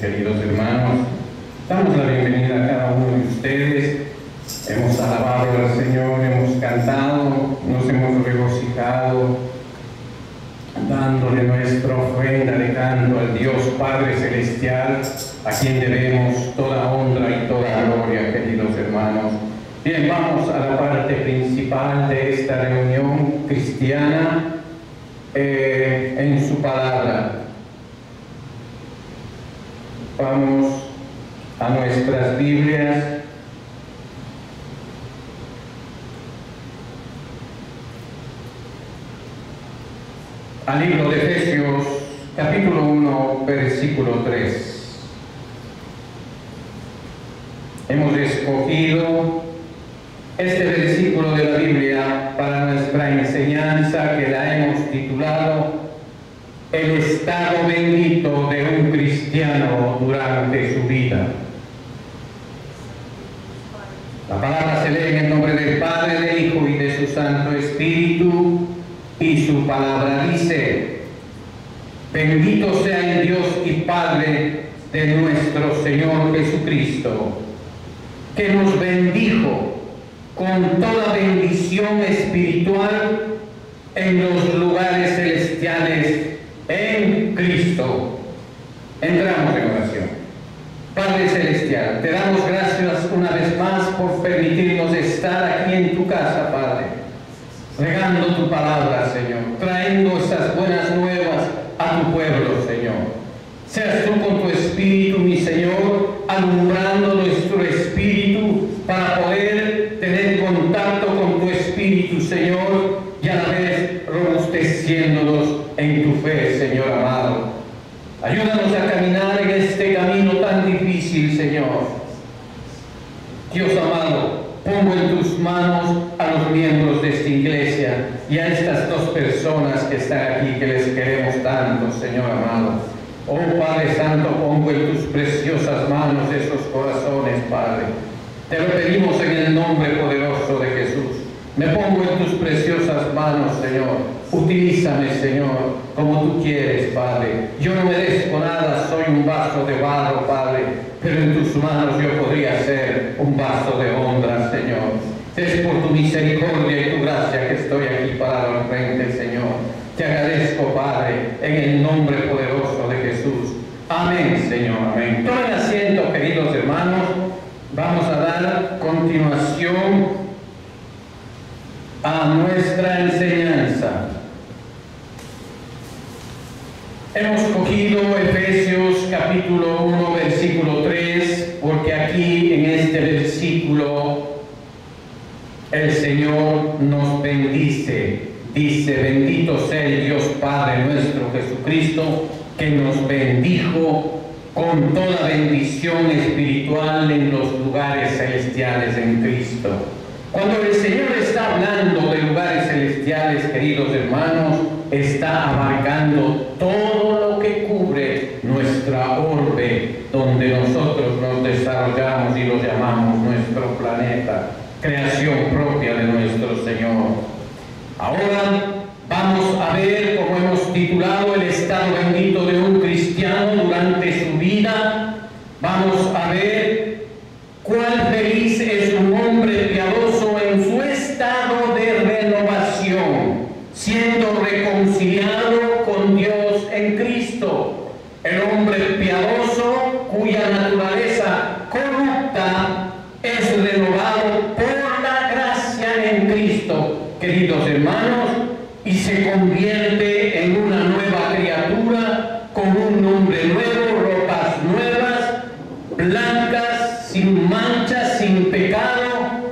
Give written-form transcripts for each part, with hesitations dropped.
queridos hermanos. Damos la bienvenida a cada uno de ustedes. Hemos alabado al Señor, hemos cantado, nos hemos regocijado, dándole nuestra ofrenda de canto al Dios Padre Celestial, a quien debemos toda honra y toda gloria, queridos hermanos. Bien, vamos a la parte principal de esta reunión cristiana en su palabra. Vamos a nuestras Biblias. Al libro de Efesios, capítulo 1, versículo 3. Hemos escogido este versículo de la Biblia para nuestra enseñanza, que la hemos titulado El estado bendito de un cristiano durante su vida. La palabra se lee en el nombre del Padre, del Hijo y de su Santo Espíritu. Y su palabra dice: bendito sea el Dios y Padre de nuestro Señor Jesucristo, que nos bendijo con toda bendición espiritual en los lugares celestiales en Cristo. Entramos en oración. Padre Celestial, te damos gracias una vez más por permitirnos estar aquí en tu casa, Padre, regando tu palabra, Señor, trayendo esas buenas nuevas a tu pueblo, Señor. Seas tú con tu espíritu, mi Señor, alumbrando nuestro espíritu para poder tener contacto con tu espíritu, Señor, y a la vez robusteciéndonos en tu fe, Señor amado. Ayúdanos a caminar en este camino tan difícil, Señor. Dios amado, pongo en tus manos a los miembros de esta iglesia y a estas dos personas que están aquí, que les queremos tanto, Señor amado. Oh Padre Santo, pongo en tus preciosas manos esos corazones, Padre. Te lo pedimos en el nombre poderoso de Jesús. Me pongo en tus preciosas manos, Señor. Utilízame, Señor, como tú quieres, Padre. Yo no merezco nada, soy un vaso de barro, Padre, pero en tus manos yo podría ser un vaso de honra, Señor. Es por tu misericordia y tu gracia que estoy aquí parado al frente, Señor. Te agradezco, Padre, en el nombre poderoso de Jesús. Amén, Señor, amén. Tomen asiento, queridos hermanos. Vamos a dar continuación a nuestra enseñanza. Hemos cogido Efesios capítulo 1, versículo 3, porque aquí en este versículo el Señor nos bendice. Dice: bendito sea el Dios Padre nuestro Jesucristo, que nos bendijo con toda bendición espiritual en los lugares celestiales en Cristo. Cuando el Señor está hablando de lugares celestiales, queridos hermanos, está abarcando todo lo que cubre nuestra orbe, donde nosotros nos desarrollamos y lo llamamos nuestro planeta, creación propia de nuestro Señor. Ahora vamos a ver, como hemos titulado, el estado bendito de un cristiano durante su vida. Vamos a ver cuán feliz es un hombre piadoso en su estado de renovación, siendo reconciliado con Dios en Cristo. El hombre piadoso, cuya naturaleza corrupta es renovado por la gracia en Cristo, queridos hermanos, y se convierte en una nueva criatura, con un nombre nuevo, ropas nuevas, blancas, sin mancha, sin pecado.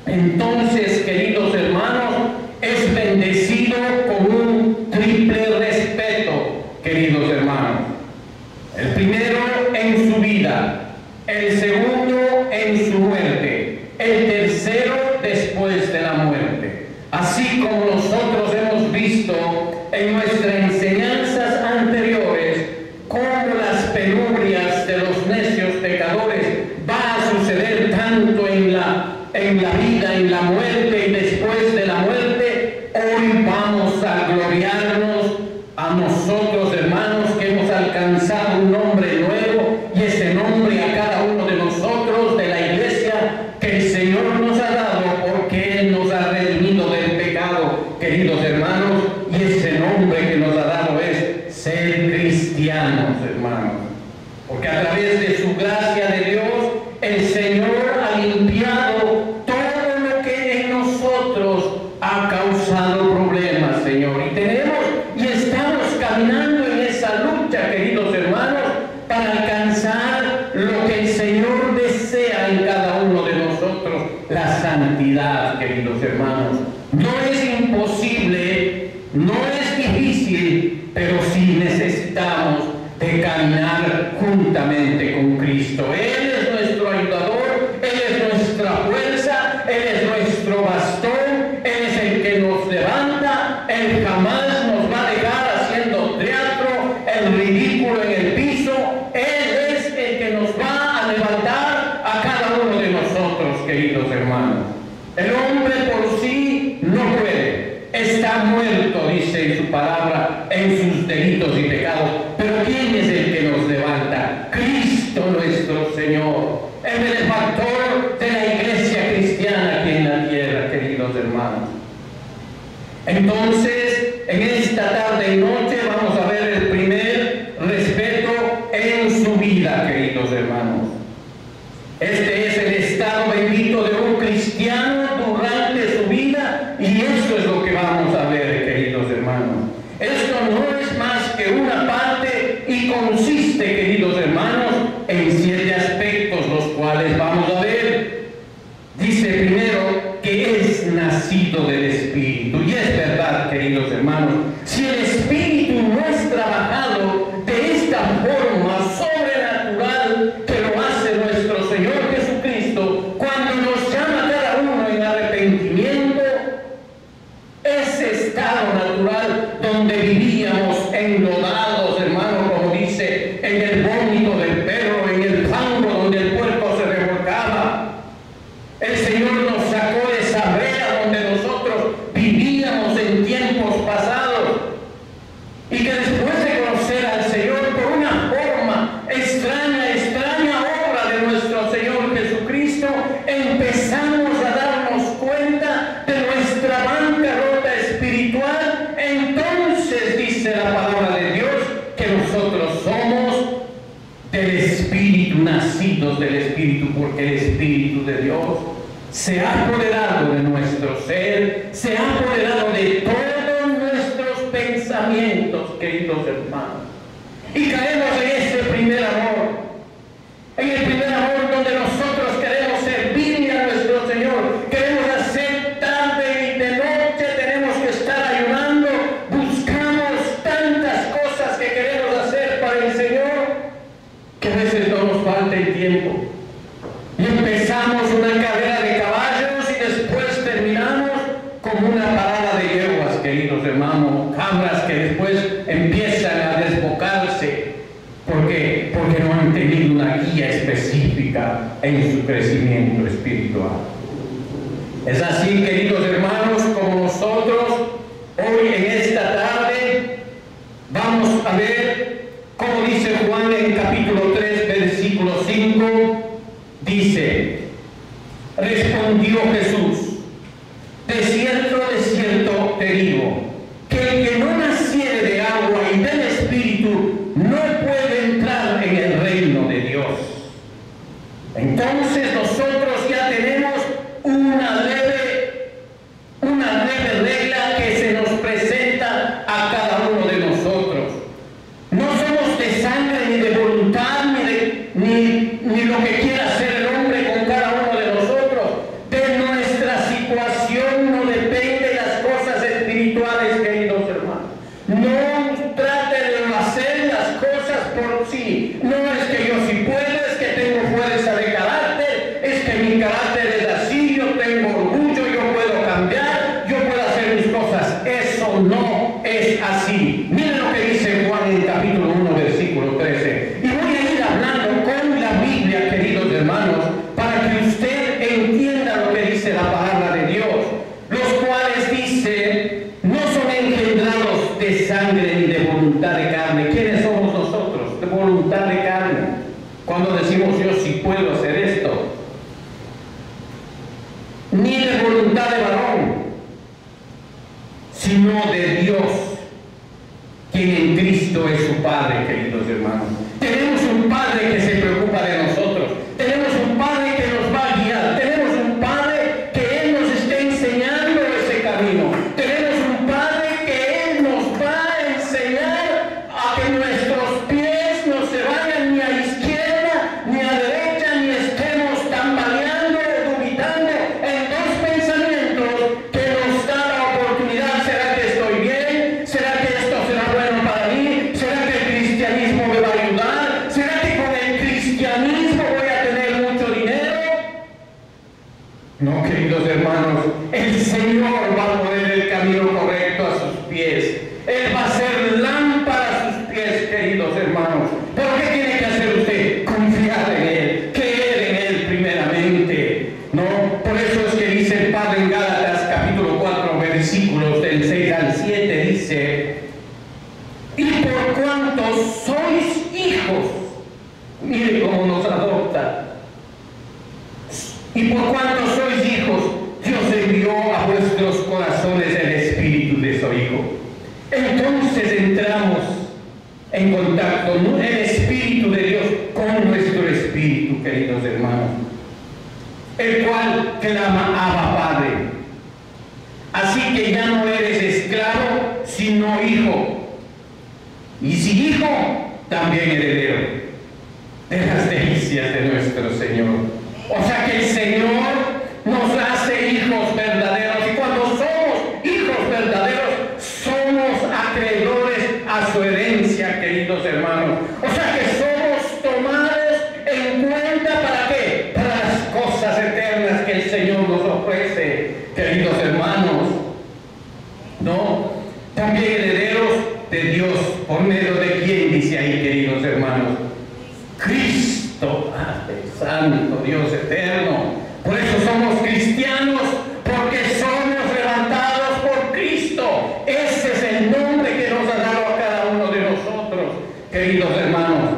Entonces, queridos hermanos, es bendecido con un triple respeto, queridos hermanos. El primero en su vida, el segundo en su muerte, el tercero después de la muerte. Así como nosotros hemos visto en nuestras enseñanzas anteriores, cómo las penurias de los necios pecadores va a suceder tanto en la vida, en la muerte y después de la muerte. Hoy vamos a gloriarnos a nosotros, hermanos, que hemos alcanzado un nombre nuevo santidad, queridos hermanos. No es imposible, no es difícil, pero sí necesitamos de caminar juntamente con Cristo. Él es nuestro ayudador, Él es nuestra fuerza, Él es nuestro bastón, Él es el que nos levanta, Él jamás nos va a dejar haciendo teatro, el ridículo en el piso. Él es el que nos va a levantar a cada uno de nosotros, queridos hermanos. El hombre por sí no puede, está muerto, dice en su palabra, en sus delitos y pecados. Pero ¿quién es el que nos levanta? Cristo nuestro Señor, el benefactor de la iglesia cristiana aquí en la tierra, queridos hermanos. Entonces, en esta tarde y noche vamos a ver el primer respeto en su vida, queridos hermanos. Este es el estado bendito de un cristiano durante su vida, y esto es lo que vamos a ver, queridos hermanos. Esto no es más que una parte y consiste, queridos hermanos, en 7 aspectos, los cuales vamos a ver. Dice primero que es nacido del Espíritu, y es verdad, queridos hermanos, si el Espíritu no es trabajado de esta forma sobrenatural que lo hace nuestro Señor Jesucristo, cuando nos llama cada uno en arrepentimiento, ese estado natural donde vivíamos enlodados, hermano, como dice, en el vómito del perro, en el fango donde el puerco se revolcaba. El Señor nos sacó de esa vea donde nosotros vivíamos en tiempos pasados, y que después de conocer al Señor por una forma extraña obra de nuestro Señor Jesucristo, empezamos a darnos cuenta de nuestra bancarrota espiritual. Entonces dice la palabra de Dios que nosotros somos del Espíritu, nacidos del Espíritu, porque el Espíritu de Dios se ha apoderado de nuestro ser, se ha apoderado de todos nuestros pensamientos, queridos hermanos. Y caemos en ese primer amor, en el primer amor donde nosotros queremos servirle a nuestro Señor, queremos hacer tarde y de noche, tenemos que estar ayunando, buscamos tantas cosas que queremos hacer para el Señor, que a veces no nos falta el tiempo. Y empezamos una carrera de caballos y después terminamos como una parada de yeguas, queridos hermanos, cabras que después empiezan a desbocarse. ¿Por qué? Porque no han tenido una guía específica en su crecimiento espiritual. Es así, queridos hermanos, como nosotros hoy en esta tarde vamos a ver cómo dice Juan en capítulo 3, versículo 5. Dice: respondió Jesús, de cierto te digo, que el que no naciere de agua y del Espíritu no puede entrar en el reino de Dios. Entonces nosotros ya tenemos una leve regla que se nos presenta a cada uno de nosotros. No somos de sangre ni de voluntad ni lo que quiera hacer el hombre con cada uno de nosotros. De nuestra situación no depende las cosas espirituales, queridos hermanos. No trate de hacer las cosas por sí. No es que yo sí puedo, es que tengo fuerza de carácter, es que mi carácter es así, yo tengo orgullo, yo puedo cambiar, yo puedo hacer mis cosas. Eso no es así. Miren lo que dice Juan en capítulo 1, versículo 13. Y voy a ir hablando con la Biblia, queridos hermanos, para que usted entienda lo que dice la palabra de Dios, los cuales dice: no son engendrados de sangre ni de voluntad de carne. ¿Quiénes somos nosotros? De voluntad de carne. Cuando decimos yo sí puedo hacer esto. Ni de voluntad de varón, sino de Dios, quien en Cristo es su Padre, queridos hermanos. Tenemos un Padre que se preocupa de nosotros. Tenemos un Padre que nos va a guiar. Tenemos un Padre que Él nos está enseñando ese camino. Tenemos un Padre que Él nos va a enseñar a que nuestros pies no se vayan ni a izquierda ni a derecha, ni estemos tambaleando o dubitando en dos No, queridos hermanos, el Señor va a poner el camino correcto a sus pies. Él va a ser lámpara a sus pies, queridos hermanos. ¿Pero qué tiene que hacer usted? Confiar en Él, creer en Él primeramente. ¿No? Por eso es que dice el Padre en Gálatas capítulo 4, versículos del 6 al 7, dice: y por cuanto sois hijos, mire cómo nos adopta. Y por cuanto sois hijos, Dios envió a vuestros corazones el espíritu de su Hijo. Entonces entramos en contacto, el espíritu de Dios con nuestro espíritu, queridos hermanos, el cual clama: Abba, Padre. Así que ya no eres esclavo, sino hijo. Y si hijo, también heredero de las delicias de nuestro Señor. O sea que el Señor nos hace hijos verdaderos, y cuando somos hijos verdaderos, somos acreedores a su herencia, queridos hermanos. O sea que somos tomados en cuenta, ¿para qué? Para las cosas eternas que el Señor nos ofrece, queridos hermanos. ¿No? También herederos de Dios, por medio de quién, dice ahí, queridos hermanos: Cristo, Padre Santo, Dios eterno. Por eso somos cristianos, porque somos levantados por Cristo. Ese es el nombre que nos ha dado a cada uno de nosotros, queridos hermanos.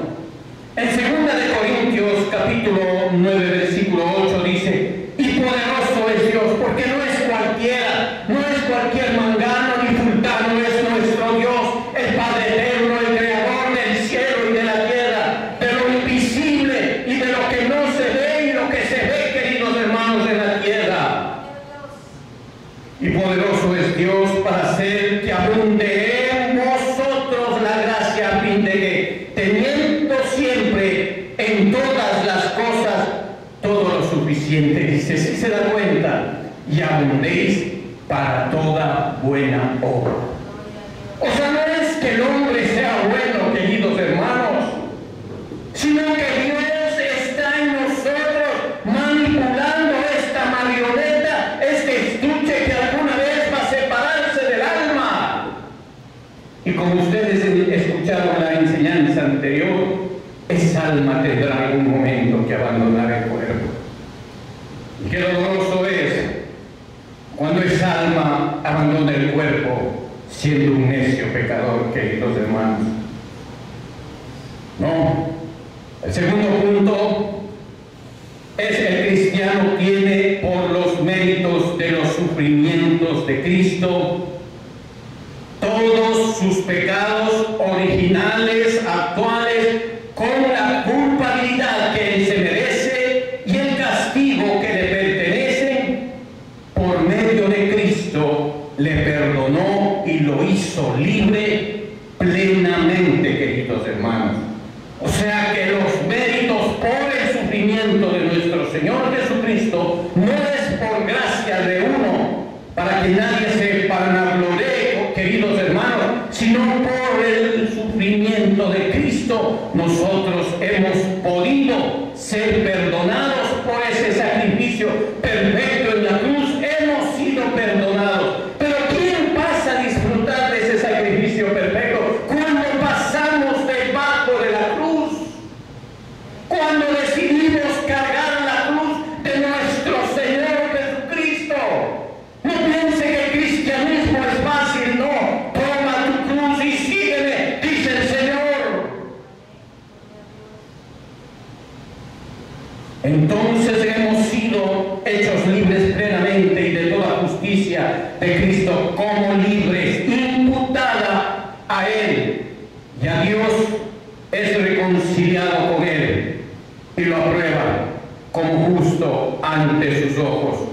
En 2 de Corintios capítulo 9, versículo 8 dice: y poderoso es Dios, porque no es cualquiera, no es cualquier mangano ni fultano, es nuestro Dios, el Padre eterno, el creador del cielo y de la tierra, de lo invisible y de lo que no se ve y lo que se ve, queridos hermanos, de la tierra. Y poderoso es Dios para hacer que abunde en vosotros la gracia, a fin de que, teniendo siempre en todas las cosas todo lo suficiente, dice, si se da cuenta, y abundéis para toda buena obra. O sea, no es que el hombre sea bueno, queridos hermanos, sino que Dios está en nosotros manipulando esta marioneta, este estuche que alguna vez va a separarse del alma. Y como ustedes escucharon la enseñanza anterior, esa alma tendrá algún momento que abandonar el cuerpo. Y qué doloroso es cuando esa alma abandona el cuerpo siendo un necio pecador, queridos hermanos. No. El segundo punto es: el cristiano tiene, por los méritos de los sufrimientos de Cristo, todos sus pecados originales, actuales, con la culpabilidad que él se merece y el castigo que le pertenece, por medio de Cristo le perdonó y lo hizo libre plenamente, queridos hermanos. O sea que los méritos por el sufrimiento de nuestro Señor Jesucristo no es por gracia de uno, para que nadie se vanagloree, queridos hermanos, sino por el sufrimiento de Cristo nosotros hemos podido ser perdonados por ese sacrificio perfecto en la cruz. Hemos sido perdonados. Pero ¿quién pasa a disfrutar de ese sacrificio perfecto? Cuando pasamos debajo de la cruz, cuando decidimos cargar la cruz de nuestro Señor Jesucristo. No piense que el cristianismo es fácil, no. Toma tu cruz y sígueme, dice el Señor. Entonces hemos sido hechos libres plenamente y de toda justicia de Cristo, como libres, imputada a Él, y a Dios es reconciliado con Él, y lo aprueba como justo ante sus ojos,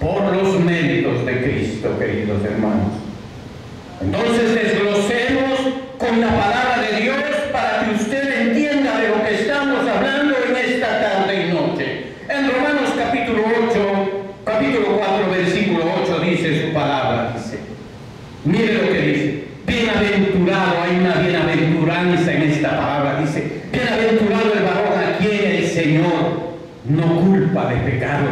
por los méritos de Cristo, queridos hermanos. Entonces desglosemos con la palabra de Dios para que usted entienda de lo que estamos hablando en esta tarde y noche. En Romanos capítulo 4, versículo 8 dice su palabra, dice, mire lo que dice: bienaventurado, hay una bienaventuranza en esta palabra, dice, bienaventurado el varón a quien el Señor no culpa de pecado.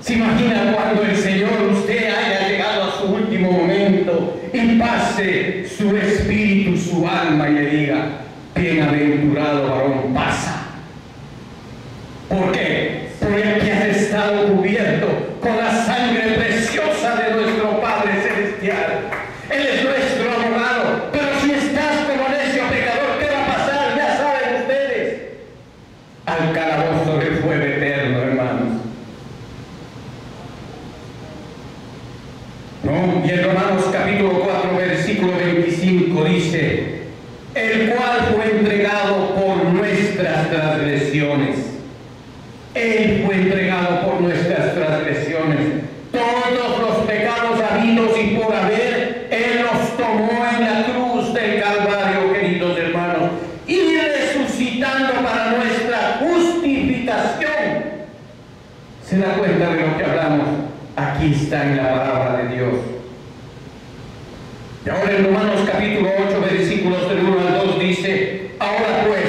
¿Se imagina cuál cuando el Señor, usted haya llegado a su último momento y pase su espíritu, su alma y le diga: bienaventurado varón, pasa. ¿Por qué? Porque aquí has estado cubierto con la sangre preciosa de nuestro Padre Celestial. Él es nuestro abogado. Pero si estás como necio pecador, ¿qué va a pasar? Ya saben ustedes. Al calabozo del fuego eterno, hermanos. ¿No? Y en Romanos capítulo 4, versículo 25 dice: el cual fue entregado por nuestras transgresiones. Él fue entregado por nuestras transgresiones. Todos los pecados habidos y por haber, Él los tomó en la cruz del Calvario, queridos hermanos, y resucitando para nuestra justificación. ¿Se da cuenta de lo que hablamos? Aquí está en la palabra de Dios. Y ahora en Romanos capítulo 8, versículos del 1 al 2 dice: ahora pues,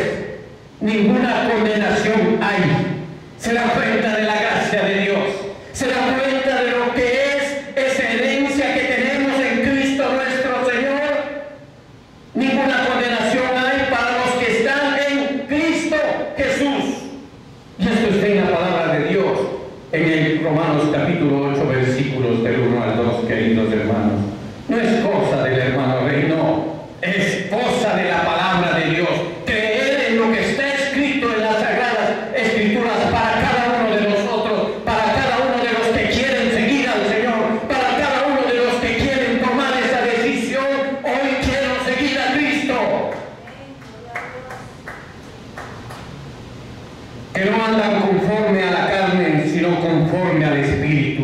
ninguna condenación hay. Se da cuenta de la gracia de Dios. Se da cuenta de lo que es esa herencia que tenemos en Cristo nuestro Señor. Ninguna condenación hay para los que están en Cristo Jesús. Y esto está en la palabra de Dios, en el Romanos capítulo 8, versículos del 1 al 2, queridos hermanos. No es cosa del hermano rey, no. Es cosa de la palabra de Dios. Creer en lo que está escrito en las Sagradas Escrituras para cada uno de nosotros, para cada uno de los que quieren seguir al Señor, para cada uno de los que quieren tomar esa decisión. Hoy quiero seguir a Cristo. Que no andan conforme a la carne, sino conforme al Espíritu.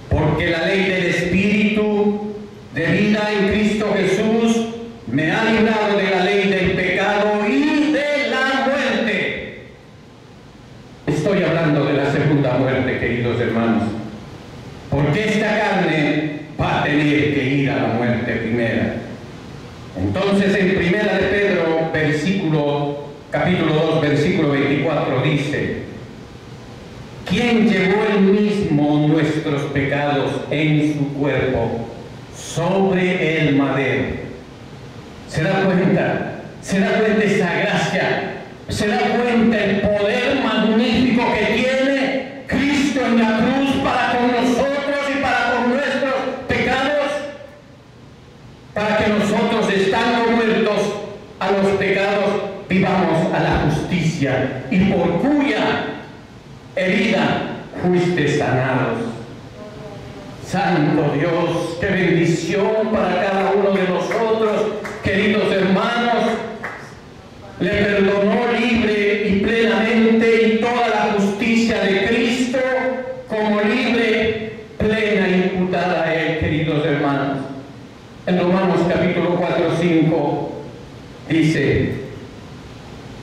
Porque la ley del Espíritu de vida en Cristo Jesús me ha librado de la ley del pecado y de la muerte. Estoy hablando de la segunda muerte, queridos hermanos, porque esta carne va a tener que ir a la muerte primera. Entonces en Primera de Pedro, capítulo 2, versículo 24 dice: ¿quién llevó él mismo nuestros pecados en su cuerpo sobre el madero? ¿Se da cuenta? ¿Se da cuenta esa gracia? ¿Se da cuenta el poder magnífico que tiene Cristo en la cruz para con nosotros y para con nuestros pecados? Para que nosotros, estando muertos a los pecados, vivamos a la justicia, y por cuya herida fuiste sanados. Santo Dios, qué bendición para cada uno de nosotros, queridos hermanos. Le perdonó libre y plenamente, y toda la justicia de Cristo como libre, plena, imputada a Él, queridos hermanos. En Romanos capítulo 4, 5 dice: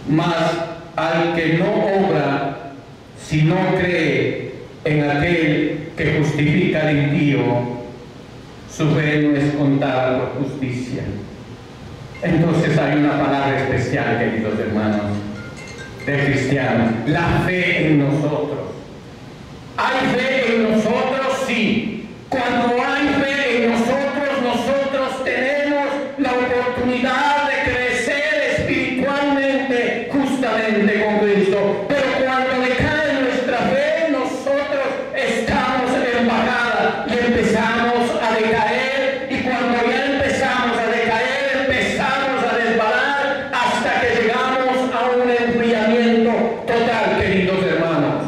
mas al que no obra, si no cree en aquel que justifica al impío, su fe no es contada por justicia. Entonces hay una palabra especial, queridos hermanos, de cristianos: la fe en nosotros. ¿Hay fe en nosotros? Sí. Cuando hay fe en nosotros, nosotros tenemos la oportunidad de crecer espiritualmente, justamente con Cristo. Pero cuando decae nuestra fe, nosotros estamos en bajada y empezamos a decaer. Y cuando ya empezamos a decaer, empezamos a desbalar hasta que llegamos a un enfriamiento total, queridos hermanos.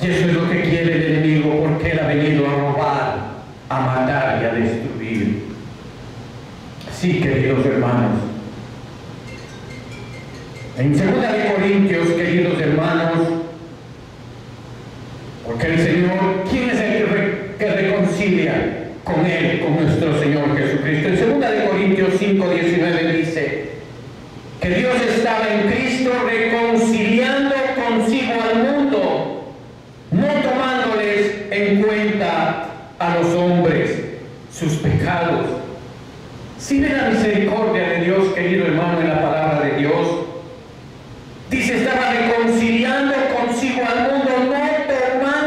Y eso es lo que quiere el enemigo, porque él ha venido a robar, a matar y a destruir. Sí, queridos hermanos. En 2 de Corintios, queridos hermanos, porque el Señor, ¿quién es el que reconcilia con Él, con nuestro Señor Jesucristo? En 2 de Corintios 5, 19 dice que Dios estaba en Cristo reconciliando consigo al mundo, no tomándoles en cuenta a los hombres sus pecados. Si ve la misericordia de Dios, querido hermano, en la palabra de Dios. Dice, estaba reconciliando consigo al mundo, no tomando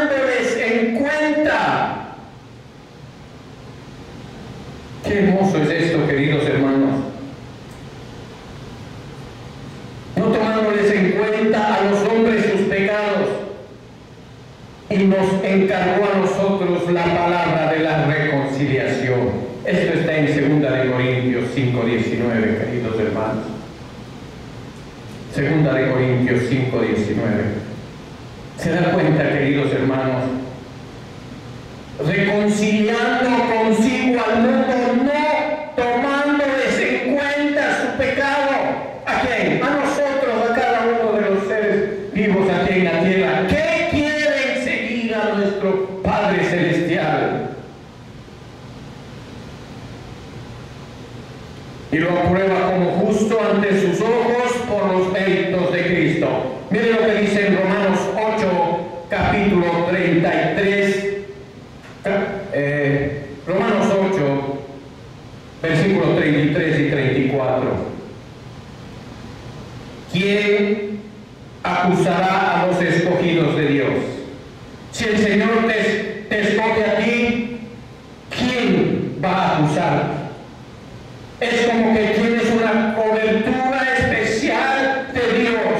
nos encargó a nosotros la palabra de la reconciliación. Esto está en 2 de Corintios 5:19, queridos hermanos. 2 de Corintios 5:19. ¿Se da cuenta, queridos hermanos? Reconciliando consigo al mundo, no tomándoles en cuenta su pecado. ¿A quién? A nosotros, a cada uno de los seres vivos aquí en la tierra. ¿Qué quieren seguir a nuestro Padre Celestial? Y lo aprueba como justo ante sus ojos por los méritos de Cristo. Mire lo que dice en Romanos 8, capítulo 33. Romanos 8, versículos 33 y 34. ¿Quién acusará a los escogidos de Dios? Si el Señor te escoge a ti, ¿quién va a acusar? Es como que tienes una cobertura especial de Dios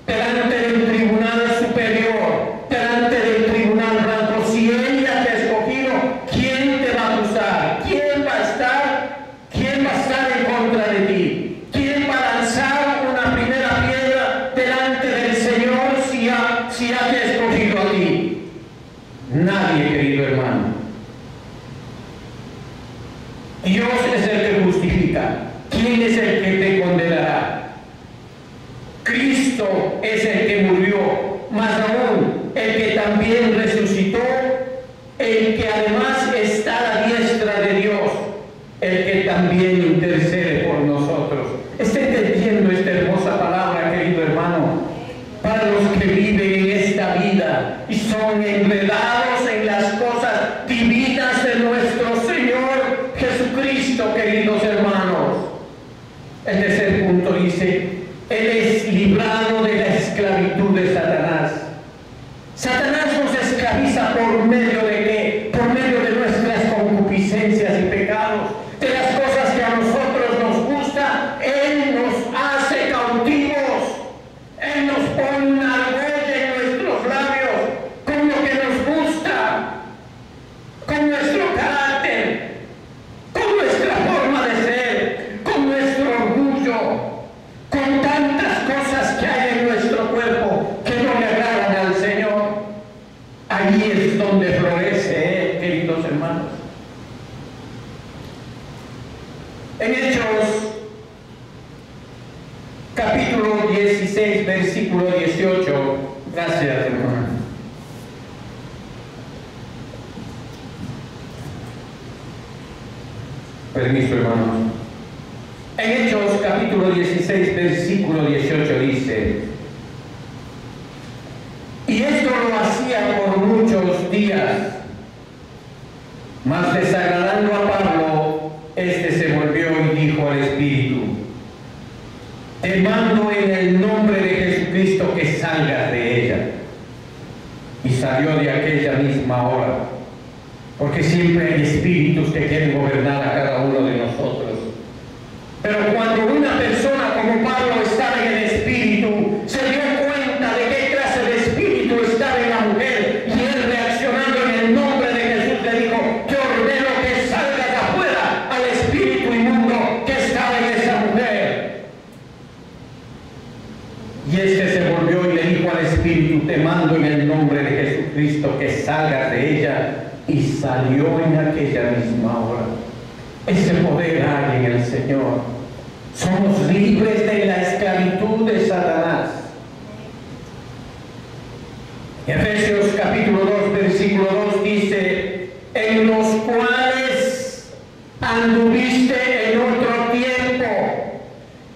delante del tribunal superior, delante del tribunal blanco. Si Él ya te ha escogido, ¿quién te va a acusar? ¿Quién va a estar en contra de ti? ¿Quién va a lanzar una primera piedra delante del Señor si ya te ha escogido a ti? Nadie, querido hermano. Dios es el que justifica. ¿Quién es el que te condenará? Cristo es el que murió, más aún el que también resucitó, el que además está a la diestra de Dios, el que también intercede por nosotros. ¿Está entendiendo esta hermosa palabra, querido hermano? Para los que viven en esta vida y son enredados en las cosas divinas de nuestro Señor Jesucristo, queridos hermanos. El tercer punto dice: Él es librado de la esclavitud de Satanás. Satanás nos esclaviza por medio de ¿qué? Por medio de nuestras concupiscencias y pecados, de las cosas que a nosotros nos gusta. Él nos hace cautivos. Él nos pone una argolla en nuestros labios con lo que nos gusta, con nuestro carácter, con nuestra forma de ser, con nuestro orgullo, con tantas cosas que hay en nuestro cuerpo que no le agradan al Señor. Ahí es donde florece Él, queridos hermanos. En Hechos, capítulo 16, versículo 18. Gracias, hermano. Permiso, hermanos. En Hechos, capítulo 16, versículo 18 dice: y esto lo hacía por muchos días, mas desagradando a Pablo, este se volvió y dijo al Espíritu: te mando en el nombre de Jesucristo que salgas de ella. Y salió de aquella misma hora, porque siempre hay espíritus que quieren gobernar a cada uno de nosotros. Pero cuando una persona como Pablo estaba en el Espíritu, se dio cuenta de qué clase de espíritu estaba en la mujer, y él, reaccionando en el nombre de Jesús, le dijo: te ordeno que salgas afuera al espíritu inmundo que estaba en esa mujer. Y este se volvió y le dijo al espíritu: te mando en el nombre de Jesucristo que salgas de ella. Y salió en aquella misma hora. Ese poder hay en el Señor. Somos libres de la esclavitud de Satanás. Efesios capítulo 2, versículo 2 dice: en los cuales anduviste en otro tiempo.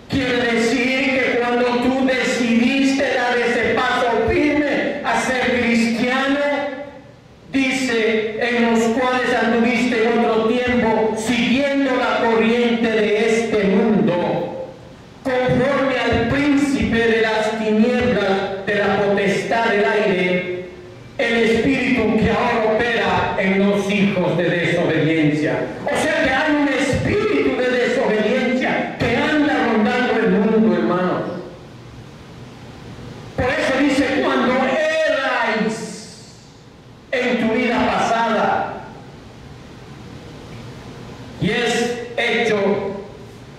Quiere decir que cuando tú decidiste dar ese paso firme a ser cristiano, dice: en los cuales anduviste en otro tiempo, siguiendo la corriente de este mundo, conforme al príncipe de las tinieblas, de la potestad del aire, el espíritu que ahora opera en los hijos de desobediencia. O sea que hay un espíritu de desobediencia que anda rondando el mundo, hermanos. Por eso dice: cuando erais en tu vida pasada y es hecho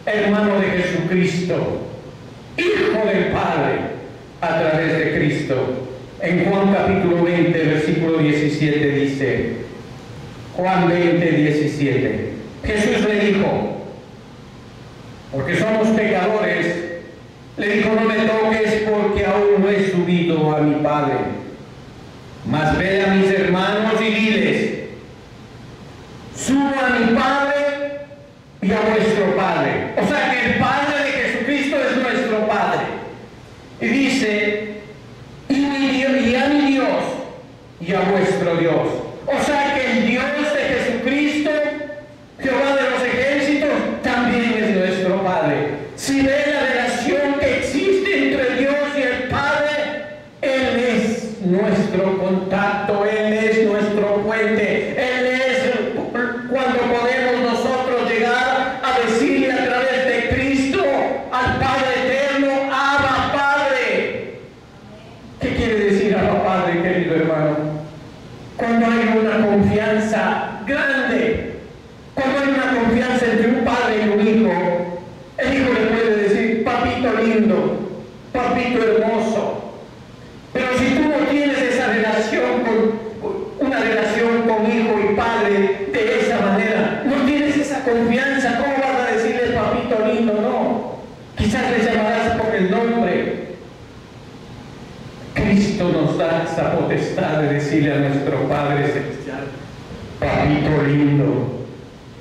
hermano de Jesucristo, hijo del Padre, a través de Cristo. En Juan capítulo 20, versículo 17 dice, Juan 20, 17, Jesús le dijo, porque somos pecadores, le dijo, no me toques porque aún no he subido a mi Padre, mas ve a mis hermanos y diles, subo a mi Padre y a vuestro Padre. O sea que el Padre de Jesucristo es nuestro Padre. Y dice, y a mi Dios y a vuestro Dios. O sea que el Dios de Jesucristo, Jehová de los ejércitos, también es nuestro Padre. Si ve la relación que existe entre Dios y el Padre, Él es nuestro contacto, Él es nuestro puente, Él es cuando podemos nosotros llegar a decirle a través de Cristo al Padre eterno, Abba Padre. ¿Qué quiere decir Abba Padre, querido hermano? Cuando hay una confianza grande, cuando hay una confianza entre un padre y un hijo, el hijo le puede decir, papito lindo, papito hermoso. Pero si tú no tienes esa relación una relación con hijo y padre de esa manera, no tienes esa confianza, ¿cómo vas a decirle papito lindo? No, quizás le llamarás por el nombre. Cristo nos da esa potestad de decirle a nuestro Padre Celestial, papito lindo,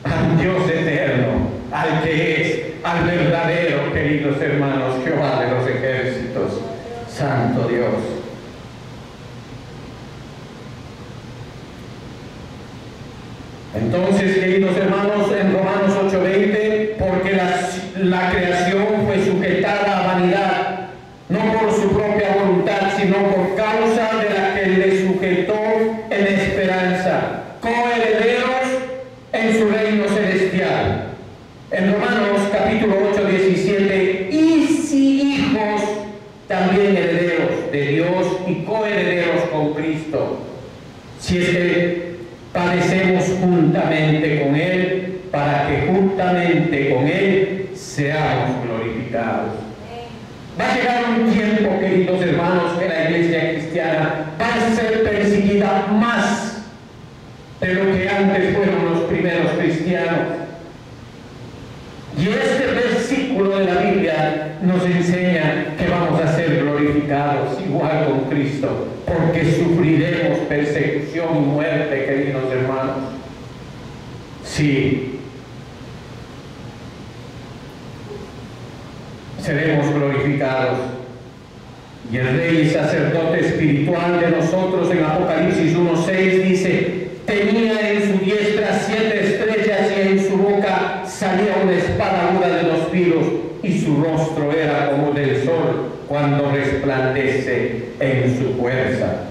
al Dios eterno, al que es, al verdadero, queridos hermanos, Jehová de los ejércitos, Santo Dios. Entonces, queridos hermanos, en Romanos 8:20, porque la creación fue sujetada a vanidad, no por su propia voluntad, sino por causa de la que le sujetó en esperanza, coherederos en su reino celestial. En Romanos capítulo 8:17, y si hijos, también herederos de Dios y coherederos con Cristo, si es que padecemos juntamente con Él, para que juntamente con Él seamos glorificados. Va a llegar un tiempo, queridos hermanos, que la iglesia cristiana va a ser perseguida más de lo que antes fueron los primeros cristianos. Y este versículo de la Biblia nos enseña que vamos a ser glorificados igual con Cristo, porque sufriremos persecución y muerte, queridos hermanos. Sí, seremos glorificados. Y el rey y sacerdote espiritual de nosotros en Apocalipsis 1:6 dice, tenía en su diestra 7 estrellas y en su boca salía una espada aguda de 2 filos y su rostro era como del sol cuando resplandece en su fuerza,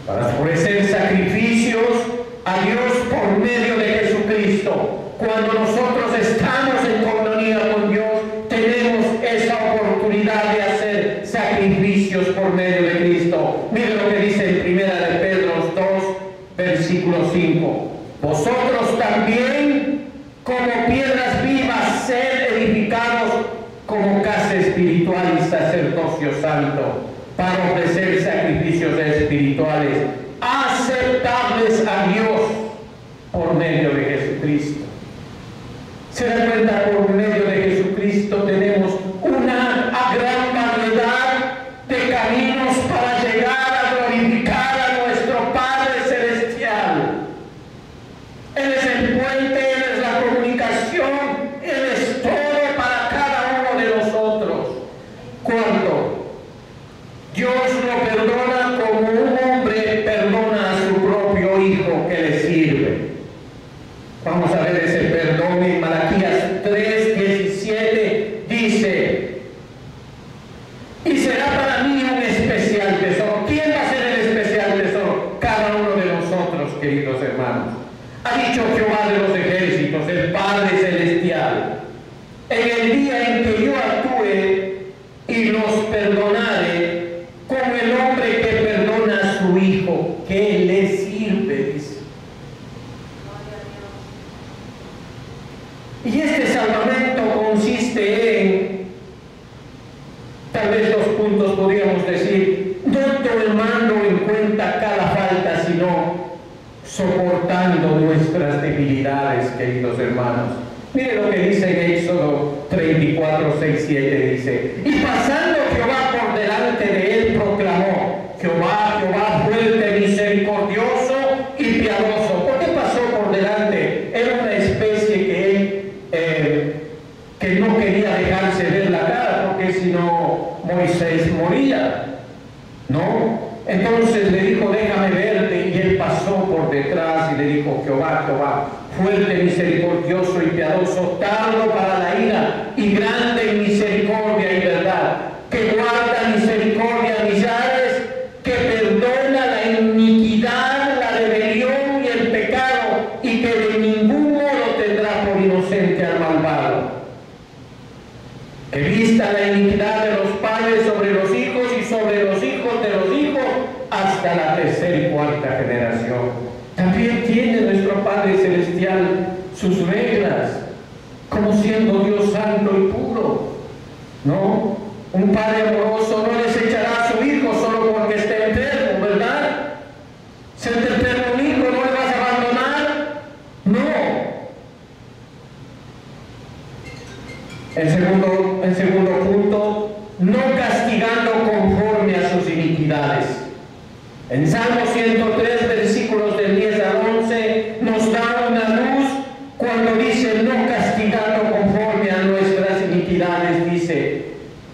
para ofrecer sacrificios a Dios por medio de Jesucristo. Cuando nosotros estamos en comunión con Dios, tenemos esa oportunidad de hacer sacrificios por medio de Cristo. Mire lo que dice en Primera de Pedro 2, versículo 5. Vosotros también, como piedras vivas, sed edificados como casa espiritual y sacerdocio santo, para ofrecer sacrificios espirituales aceptables a Dios por medio de Jesucristo. Se da cuenta, por medio de Jesucristo tenemos una gran variedad de caminos para llegar a glorificar a nuestro Padre Celestial. Él es el puente, Él es la comunicación, Él es todo para cada uno de nosotros. Cuando Dios lo perdona como un hombre perdona a su propio hijo que le sirve. Vamos a ver ese perdón en Malaquías 3:17, dice, y será para mí un especial tesoro. ¿Quién va a ser el especial tesoro? Cada uno de nosotros, queridos hermanos. Ha dicho Jehová de los ejércitos, el Padre Celestial, en el día en que yo actúe y los perdonare, como el hombre que perdona a su hijo, que le sirve. consiste en, tal vez 2 puntos podríamos decir, no tomando en cuenta cada falta, sino soportando nuestras debilidades, queridos hermanos. Mire lo que dice en Éxodo 34, 6, 7, dice: y pasando Jehová por delante de él, proclamó: Jehová, Jehová, fuerte, misericordioso y piadoso. ¿Por qué pasó por delante? Era una especie que no quería dejarse ver la cara, porque si no Moisés moría, ¿no? Entonces le dijo: déjame verte, y él pasó por detrás y le dijo: Jehová, Jehová, fuerte, misericordioso y piadoso, tardo para la ira y grande en misericordia y verdad, que guarda misericordia a millares, que perdona la iniquidad, la rebelión y el pecado, y que de ningún modo tendrá por inocente al malvado. Que vista la iniquidad de los padres sobre los hijos y sobre los hijos de los hijos hasta la 3ª y 4ª generación. También tiene nuestro Padre Celestial sus reglas, como siendo Dios santo y puro, ¿no? Un padre amoroso no desechará a su hijo solo porque esté enfermo, ¿verdad? Si te enfermo un hijo, ¿no le vas a abandonar? No. En segundo punto, no castigando conforme a sus iniquidades. En Salmo 103, versículos del 10 al 11, nos da una luz cuando dice: no castigando conforme a nuestras iniquidades. Dice: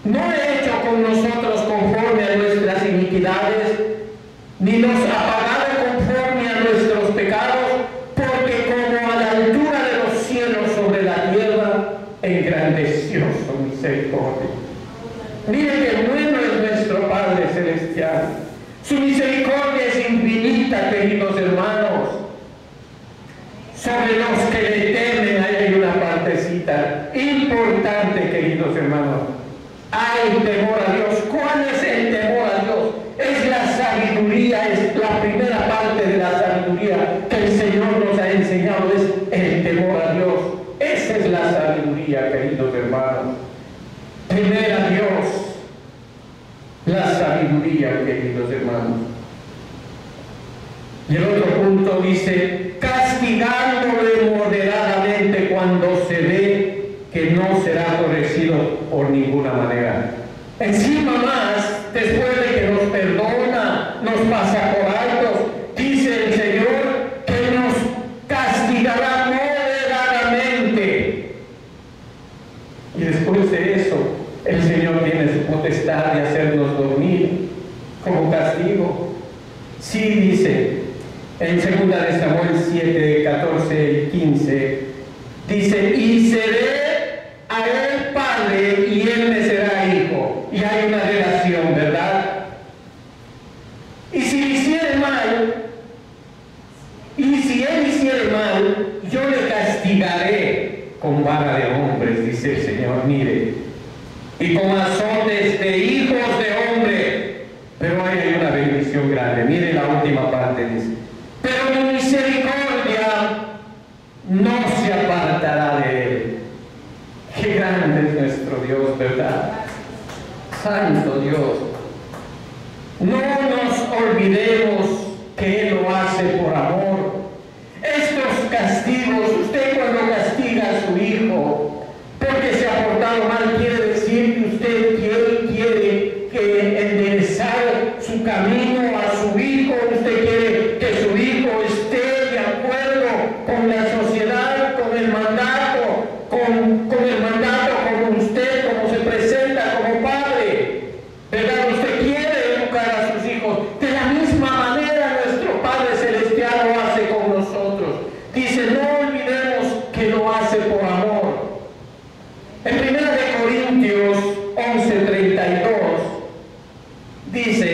no he hecho con nosotros conforme a nuestras iniquidades, ni nos ha pagado conforme a nuestros pecados, porque como a la altura de los cielos sobre la tierra, engrandeció su misericordia. Miren qué bueno es nuestro Padre Celestial. Su misericordia es infinita, queridos hermanos. Sobre los que le temen, ahí hay una partecita importante, queridos hermanos. Hay temor a Dios. ¿Cuál es el temor a Dios? Es la sabiduría, es la primera parte de la sabiduría que el Señor nos ha enseñado, es el temor a Dios. Esa es la sabiduría, queridos hermanos. Temer a Dios. La sabiduría, queridos hermanos. Y el otro punto dice: castigándole moderadamente cuando se ve que no será corregido por ninguna manera. Encima más, después de que nos perdona, nos pasa por altos, dice el Señor que nos castigará moderadamente. Y después de eso, el Señor tiene su potestad de hacernos dormir como castigo. Sí, dice en 2 de Samuel 7, 14 y 15, dice: y seré a él padre y él me será hijo. Y hay una relación, ¿verdad? Y si hiciere mal, y si él hiciere mal, yo le castigaré con vara de hombres, dice el Señor. Mire, y con azotes de hijos de hombre. Pero ahí hay una bendición grande. Mire la última parte, dice: pero mi misericordia no se apartará de él. Qué grande es nuestro Dios, ¿verdad? Santo Dios. No nos olvidemos que Él lo hace por amor. Estos castigos, usted cuando castiga a su hijo porque se ha portado mal, quiere decir que usted quiere que enderezar su camino a su hijo. Usted quiere que su hijo esté de acuerdo con la sociedad, con el mandato, con el mandato como usted, como se presenta como padre, ¿verdad? Usted quiere educar a sus hijos. De la misma manera nuestro Padre Celestial lo hace con nosotros. Dice: no olvidemos que lo hace por amor. En 1 Corintios 11:32 dice: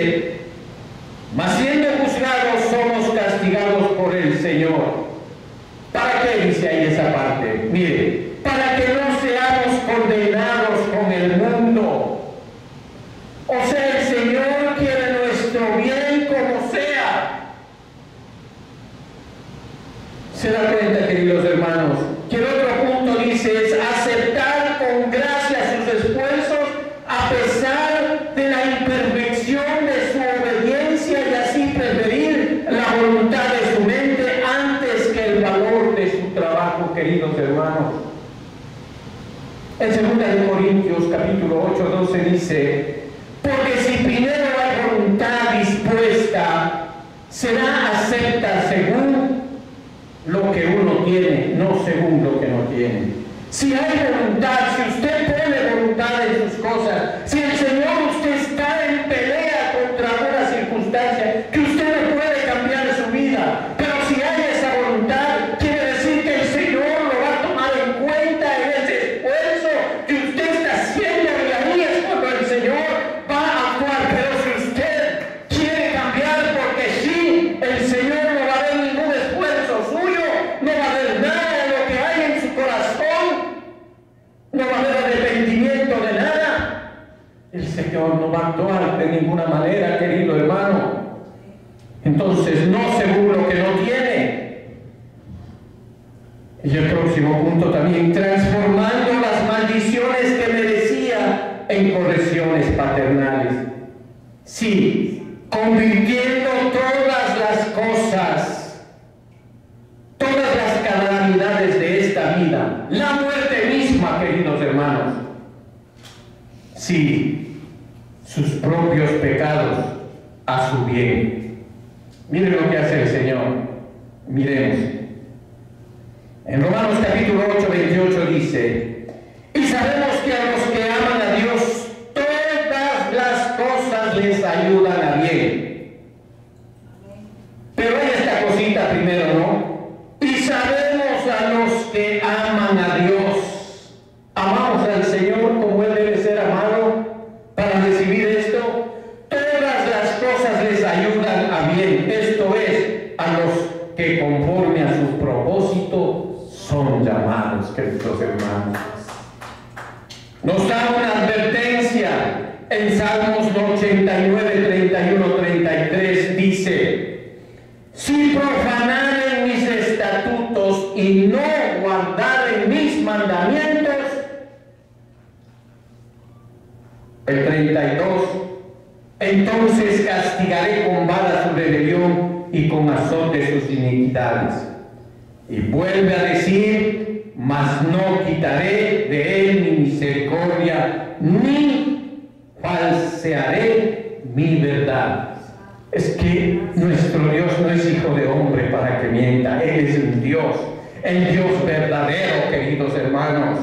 mas siendo juzgados somos castigados por el Señor. ¿Para qué dice ahí esa parte? Mire, para que no seamos condenados con el mundo. O sea, el Señor quiere nuestro bien como sea. ¿Se da cuenta, queridos hermanos? Que el otro punto dice es aceptar con gracia queridos hermanos. En 2 Corintios capítulo 8:12 dice: porque si primero hay voluntad dispuesta, será acepta según lo que uno tiene, no según lo que no tiene. Si hay voluntad, si usted pone voluntad en sus cosas, si el Señor, usted está en pelea contra una circunstancia que usted no puede cambiar su vida, pero si hay esa voluntad, quiere decir que el Señor lo va a tomar en cuenta en ese esfuerzo que usted está haciendo, y ahí es cuando el Señor va a actuar. Pero si usted quiere cambiar, porque sí, el Señor no va a ver ningún esfuerzo suyo, no va a ver nada de lo que hay en su corazón, no va a haber arrepentimiento de nada, el Señor no va a actuar de ninguna manera, querido hermano. Entonces, no según lo que no tiene. Y el próximo punto también: transformando las maldiciones que merecía en correcciones paternales. Sí, convirtiendo todas las cosas, todas las calamidades de esta vida, la muerte misma, queridos hermanos, sí, sus propios pecados, a su bien. Miren lo que hace el Señor. Miremos. En Romanos capítulo 8:28 dice: y sabemos que a los que aman a Dios, todas las cosas les ayudan a bien. Pero hay esta cosita primero, ¿no? Y sabemos a los que aman a Dios. Amamos al Señor como Él debe ser amado para recibir esto. Todas las cosas les ayudan a bien. Esto es, a los que conforme a su propósito son llamados, queridos hermanos. Nos da una advertencia en Salmos 89, 31, 33. Dice: si profanaren mis estatutos y no guardaren mis mandamientos. El 32: entonces castigaré con vara su rebelión y con azote sus iniquidades. Y vuelve a decir: mas no quitaré de él mi misericordia, ni falsearé mi verdad. Es que nuestro Dios no es hijo de hombre para que mienta. Él es un Dios, el Dios verdadero, queridos hermanos.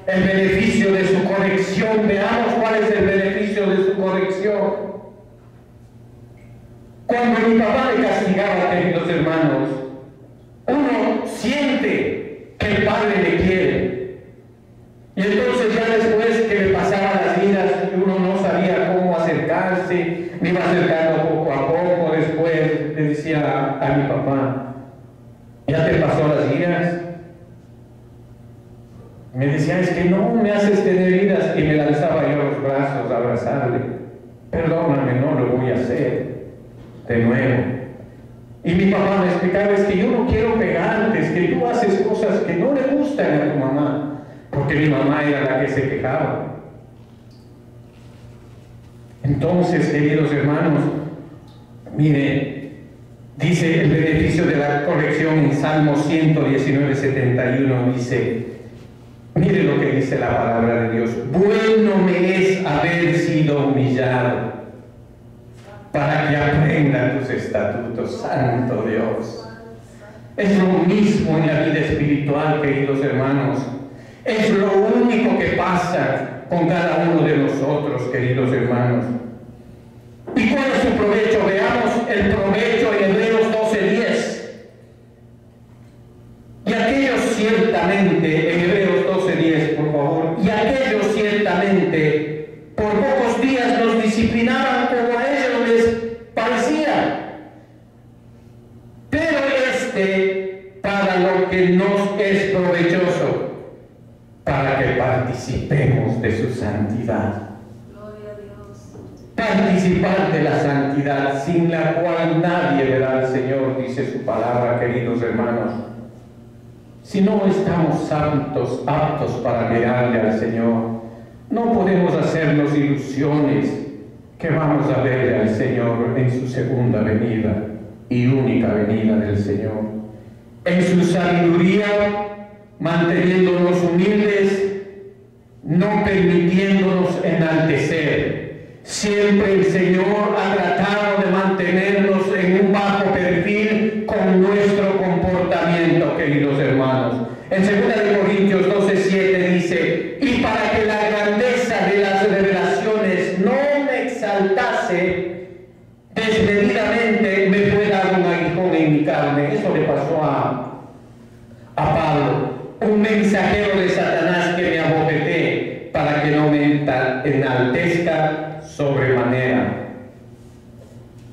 El beneficio de su corrección, veamos cuál es el beneficio de su corrección. Cuando mi papá me castigaba, queridos hermanos, uno siente que el padre le quiere. Y entonces ya después que le pasaban las iras, uno no sabía cómo acercarse, me iba acercando poco a poco. Después le decía a mi papá: ¿ya te pasó las iras? Me decía: es que no me haces tener iras. Y me lanzaba yo los brazos a abrazarle: perdóname, no lo voy a hacer de nuevo. Y mi papá me explicaba: es que yo no quiero pegarte, es que tú haces cosas que no le gustan a tu mamá, porque mi mamá era la que se quejaba. Entonces, queridos hermanos, mire, dice el beneficio de la corrección en Salmo 119, 71, dice: mire lo que dice la palabra de Dios: bueno me es haber sido humillado, para que aprenda tus estatutos. Santo Dios. Es lo mismo en la vida espiritual, queridos hermanos. Es lo único que pasa con cada uno de nosotros, queridos hermanos. ¿Y cuál es su provecho? Veamos el provecho en Hebreos 12:10. Y aquellos ciertamente, en Hebreos 12:10, por favor, y aquellos ciertamente por pocos días nos disciplinaban como a ellos les parecía, pero para lo que nos es provechoso, para que participemos de su santidad. Gloria a Dios. Participar de la santidad, sin la cual nadie verá al Señor, dice su palabra, queridos hermanos. Si no estamos aptos para mirarle al Señor, no podemos hacernos ilusiones que vamos a ver al Señor en su segunda venida y única venida del Señor. En su sabiduría manteniéndonos humildes, no permitiéndonos enaltecer. Siempre el Señor ha tratado de mantenernos en un bajo perfil con nuestro comportamiento, queridos hermanos. En 2 Corintios 12:7 dice: y para que la grandeza de las revelaciones no me exaltase desmedidamente, me fue dado un aguijón en mi carne. Eso le pasó a Pablo, un mensajero de Satanás que me abofeté para que no me enaltezca sobremanera,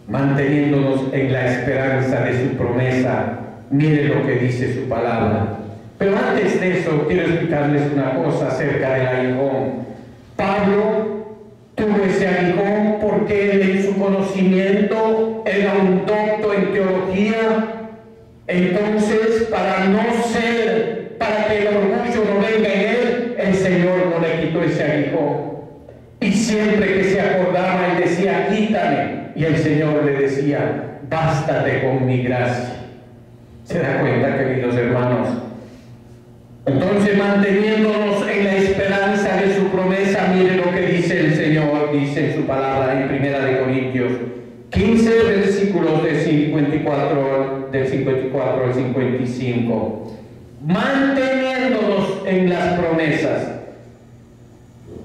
manteniéndonos en la esperanza de su promesa. Mire lo que dice su palabra. Pero antes de eso, quiero explicarles una cosa acerca del aguijón. Pablo tuvo ese aguijón porque él, en su conocimiento, era un docto en teología. Entonces, para que el orgullo no venga en él, el Señor no le quitó ese aguijón. Y siempre que se acordaba, él decía: quítame. Y el Señor le decía: bástate con mi gracia. ¿Se da cuenta, queridos hermanos? Entonces, manteniéndonos en la esperanza de su promesa, mire lo que dice el Señor, dice en su palabra en 1 Corintios 15, versículos del 54 al 55. Manteniéndonos en las promesas.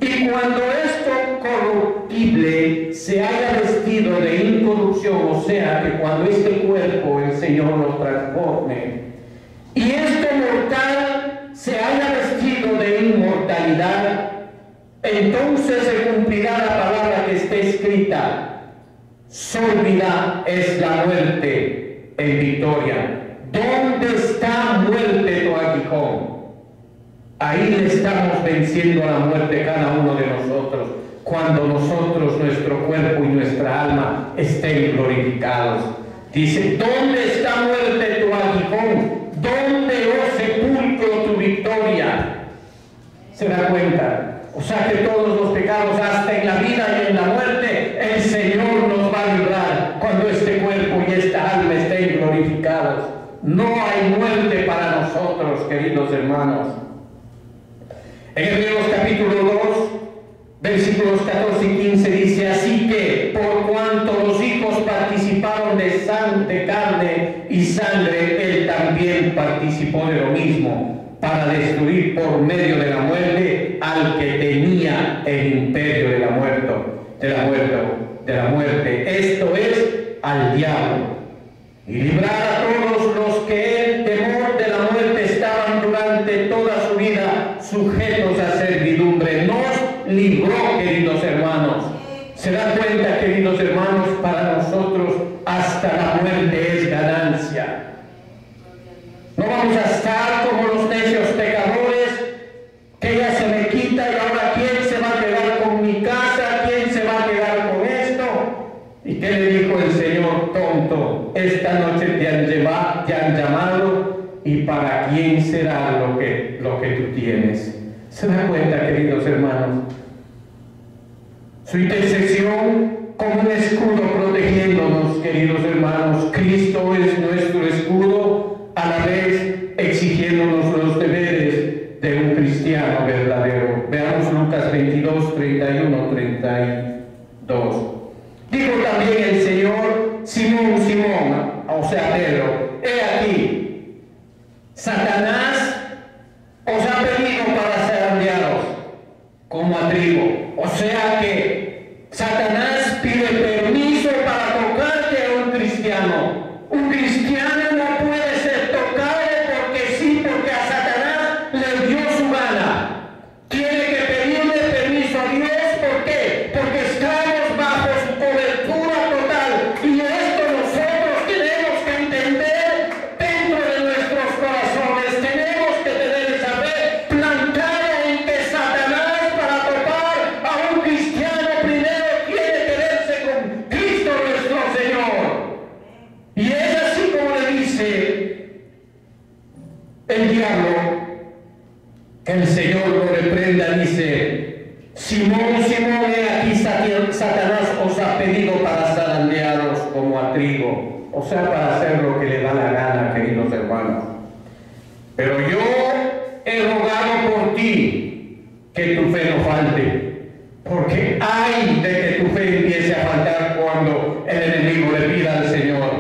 Y cuando esto corruptible se haya vestido de incorrupción, o sea, que cuando este cuerpo el Señor lo transforme, y esto mortal se haya vestido de inmortalidad, entonces se cumplirá la palabra que está escrita: sólida es la muerte en victoria. ¿Dónde está, muerte, tu aguijón? Ahí le estamos venciendo a la muerte cada uno de nosotros, cuando nosotros, nuestro cuerpo y nuestra alma estén glorificados. Dice: ¿dónde está, muerte, tu aguijón? ¿Dónde, oh sepulcro, tu victoria? ¿Se da cuenta? O sea que todos los pecados, hasta en la vida y en la muerte, el Señor nos va a librar cuando este cuerpo y esta alma estén glorificados. No hay muerte para nosotros, queridos hermanos. En Hebreos capítulo 2, versículos 14 y 15 dice: así que, por cuanto los hijos participaron de carne y sangre, él también participó de lo mismo, para destruir por medio de la muerte al que tenía el imperio de la muerte, esto es, al diablo, y librar a todos los que en temor de la muerte estaban durante toda su vida sujetos a servidumbre. Nos libró, queridos hermanos. ¿Se dan cuenta, queridos hermanos? Para nosotros hasta la muerte es ganancia. No vamos a estar como los necios pecadores, que ya se me quita y ahora ¿quién se va a quedar con mi casa? ¿Quién se va a quedar con esto? ¿Y qué le dijo el Señor? Tonto, esta noche te han llamado, y para quién será lo que tú tienes. ¿Se dan cuenta, queridos hermanos? Su intercesión como un escudo protegiéndonos, queridos hermanos. Cristo es nuestro escudo, a la vez exigiéndonos los deberes de un cristiano verdadero. Veamos Lucas 22, 31, 32. Dijo también el Señor: Simón, Simón, o sea Pedro, he aquí, Satanás os ha pedido para zarandearos como a trigo. O sea que Satanás pide permiso para tocarte a un cristiano. Un cristiano no puede ser tocado porque sí, porque a Satanás le dio su gana. Tiene que pedirle permiso a Dios. ¿Por qué? Porque estamos bajo su cobertura total. Y esto nosotros tenemos que entender dentro de nuestros corazones. Tenemos que tener esa fe plantada en que Satanás, para tocar a un cristiano, primero quiere quedarse con Cristo nuestro Señor. Y es así como le dice el diablo, que el Señor lo reprenda. Dice: Simón, Simón, he aquí, Satanás os ha pedido para zarandearos como a trigo. O sea, para hacer lo que le da la gana, queridos hermanos. Pero yo que tu fe no falte, porque hay de que tu fe empiece a faltar cuando el enemigo le pida al Señor: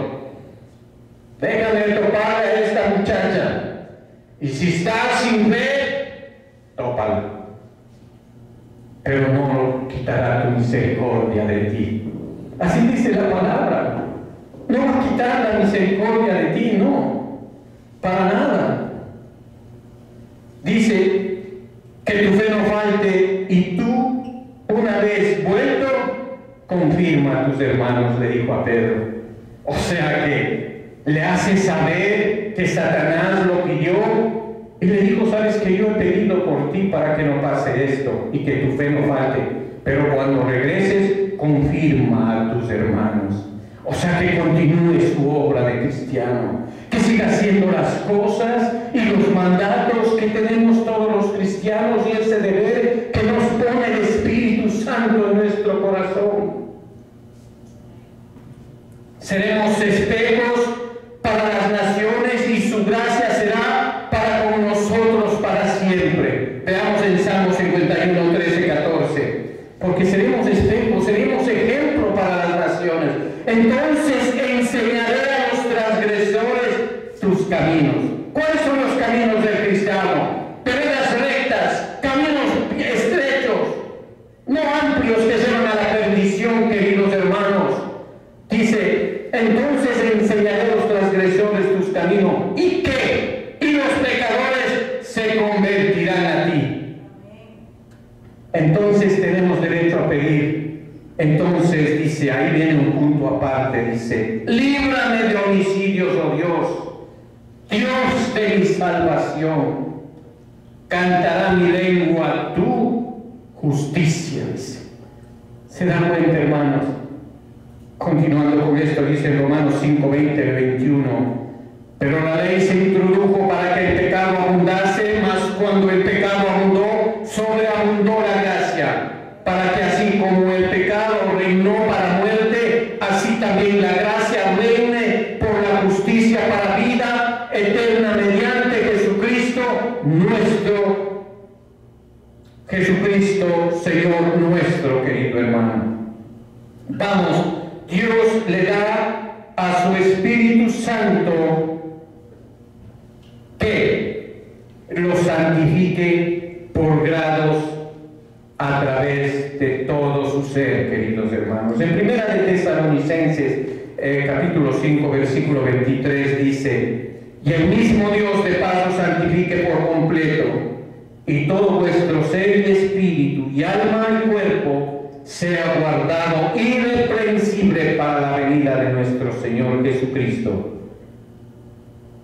déjame topar a esta muchacha, y si está sin fe, tópala, pero no quitará tu misericordia de ti. Así dice la palabra. No va a quitar la misericordia de ti, no, para nada. Dice que tu fe no falte, y tú, una vez vuelto, confirma a tus hermanos, le dijo a Pedro. O sea que le hace saber que Satanás lo pidió, y le dijo: sabes que yo he pedido por ti para que no pase esto y que tu fe no falte, pero cuando regreses, confirma a tus hermanos. O sea que continúe su obra de cristiano, que siga haciendo las cosas y los mandatos que tenemos todos los cristianos, y ese deber que nos pone el Espíritu Santo en nuestro corazón. Seremos espejos para las naciones, y su gracia será para con nosotros para siempre. Veamos en Salmo 51, 13, 14. Porque seremos espejos, seremos ejemplo para las naciones. Entonces enseñaré a los transgresores tus caminos. ¿Cuáles son los caminos del cristiano? Veredas rectas, caminos estrechos, no amplios que llevan a la perdición, queridos hermanos. Dice: entonces enseñaré a los transgresores tus caminos. ¿Y qué? Y los pecadores se convertirán a ti. Entonces tenemos derecho a pedir. Entonces dice, ahí viene un punto aparte, dice: líbrame de homicidios, oh Dios, Dios de mi salvación. Cantará mi lengua tu justicia, dice. ¿Se dan cuenta, hermanos? Continuando con esto, dice en Romanos 5, 20, 21: pero la ley se introdujo para que el pecado abundase, mas cuando el pecado abundó, sobreabundó la gracia, para que así como el pecado reinó para muerte, así también la gracia reine por la justicia para vida eterna mediante Jesucristo Señor nuestro, querido hermano. Vamos, Dios le da a su Espíritu Santo que lo santifique por grados a través de todo su ser, queridos hermanos. En Primera de Tesalonicenses, capítulo 5, versículo 23, dice: y el mismo Dios de paz os santifique por completo, y todo vuestro ser y espíritu y alma y cuerpo sea guardado irreprensible para la venida de nuestro Señor Jesucristo,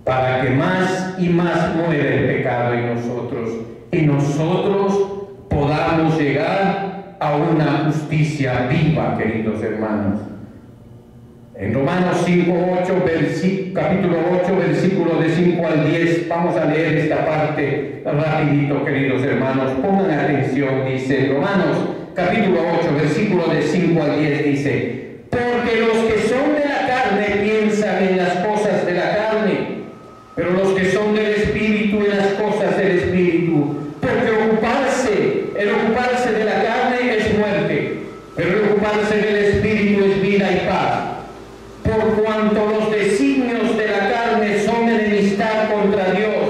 para que más y más muera el pecado en nosotros, y nosotros podamos llegar a una justicia viva, queridos hermanos. En Romanos 5:8, capítulo 8, versículos de 5 al 10, vamos a leer esta parte rapidito, queridos hermanos. Pongan atención, dice Romanos capítulo 8, versículos de 5 al 10, dice: porque los que son de la carne piensan en las cosas de la carne, pero los que son del Espíritu en las cosas del Espíritu. Porque el ocuparse de la carne es muerte, pero el ocuparse del Espíritu es vida y paz. Por cuanto los designios de la carne son enemistad contra Dios,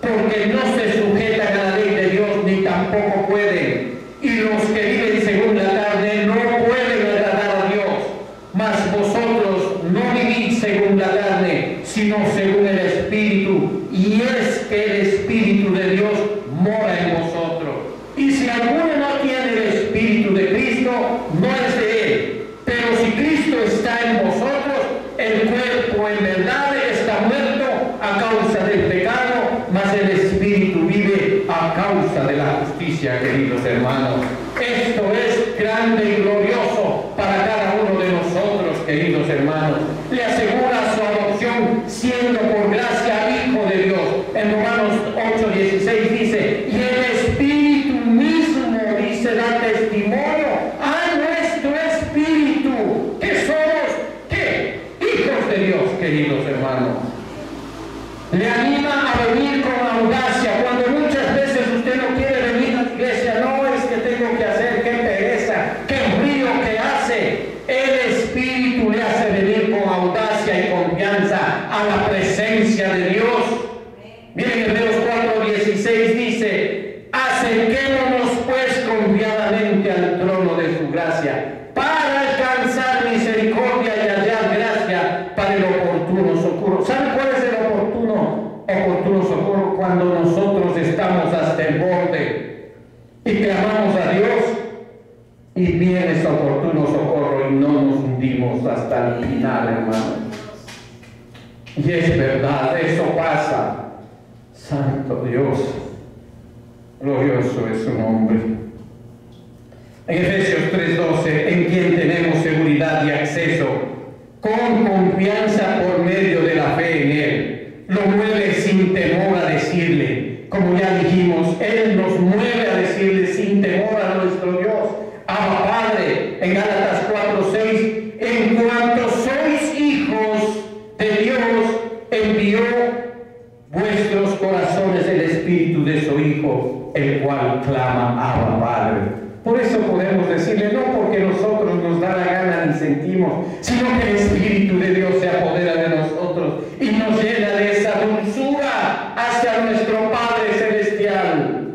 porque no se sujetan a la ley de Dios, ni tampoco pueden. Y los que viven según la carne no pueden agradar a Dios. Mas vosotros no vivís según la carne, sino según el Espíritu. Y es que el Espíritu de Dios mora en vosotros. Y si alguno no tiene el Espíritu de Cristo, no es de él. Pero si Cristo está en vosotros, el cuerpo en verdad está muerto a causa del pecado, mas el Espíritu vive a causa de la justicia, queridos hermanos. Esto es grande y glorioso para cada uno de nosotros, queridos hermanos. Le asegura su adopción siendo por gracia hijo de Dios. En Romanos 8:16 dice: y el Espíritu mismo, dice, da testimonio a nuestro espíritu que somos, ¿qué? Hijos de Dios, queridos hermanos. Le anima a venir con audacia cuando muchas veces usted no quiere venir a la iglesia. No, Santo Dios, glorioso es su nombre. En Efesios 3:12, en quien tenemos seguridad y acceso con confianza por medio de la fe en Él. Lo mueve sin temor a decirle, como ya dijimos, Él nos mueve a decirle sin temor a nuestro Dios, Abba Padre, en Gálatas 4:6, en cuanto sois hijos de Dios, envió vuestros corazones el Espíritu de su Hijo, el cual clama Abba Padre. Por eso podemos decirle, no porque nosotros nos da la gana ni sentimos, sino que el Espíritu de Dios se apodera de nosotros y nos llena de esa dulzura hacia nuestro Padre Celestial.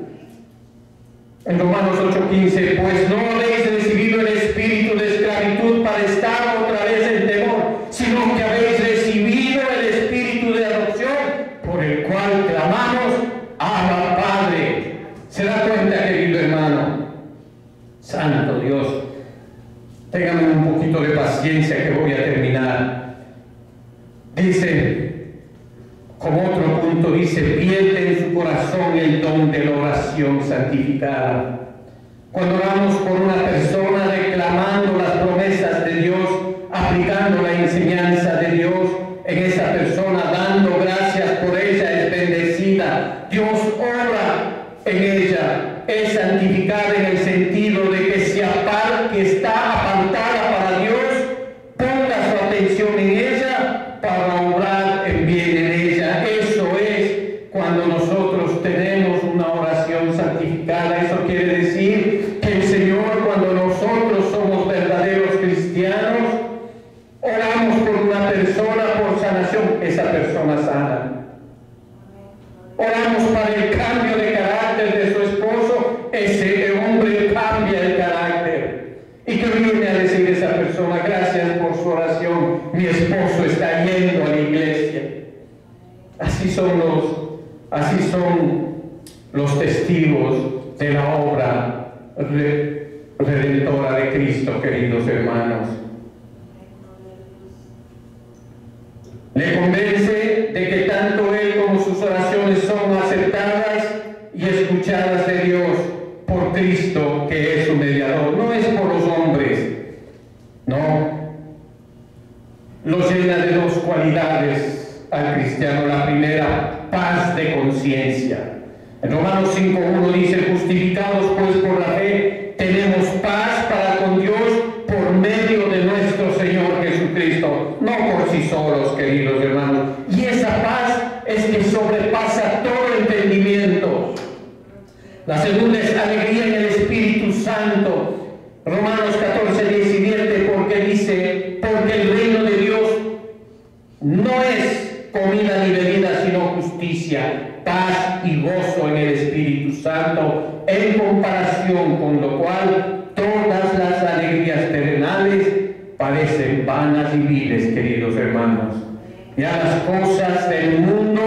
En Romanos 8:15, pues no habéis recibido el espíritu de esclavitud para estar otra vez en temor, sino que habéis recibido el espíritu de adopción, por el cual clamamos, Abba Padre. ¿Se da cuenta, querido hermano? Santo Dios, téngame un poquito de paciencia que voy a terminar. Dice, como otro punto, dice, vierte en su corazón el don de la oración santificada. Cuando oramos por una persona, declamando las promesas de Dios, aplicando la enseñanza de Dios en esa persona, dando gracias por ella, es bendecida. Dios obra en ella. Es santificada en el sentido de que está apartada para Dios, ponga su atención en ella para obrar en bien en ella. Eso es cuando nosotros tenemos una oración santificada. Eso quiere decir que el Señor, cuando nosotros somos verdaderos cristianos, oramos por una persona por sanación, esa persona sana. Oramos para el cambio de carácter de su esposo, ese hombre cambia el carácter. ¿Y que viene a decir esa persona? Gracias por su oración, mi esposo está yendo a la iglesia. Así son los testigos de la obra redentora de Cristo, queridos hermanos. Le convence de que tanto él como sus oraciones son aceptadas y escuchadas de Dios por Cristo, que es su mediador. No es por los hombres, no. Lo llena de dos cualidades al cristiano. La primera, paz de conciencia. En Romanos 5:1 dice, justificados pues por la fe, tenemos paz para con Dios por medio de nuestro Señor Jesucristo, no por sí solos, queridos hermanos. Y esa paz es que sobrepasa todo entendimiento. La segunda es alegría en el Espíritu Santo. Romanos 14:17, porque dice, porque el reino de Dios no es comida ni bebida, sino justicia, paz y gozo en el Espíritu Santo, en comparación con lo cual todas las alegrías terrenales parecen vanas y viles, queridos hermanos. Ya las cosas del mundo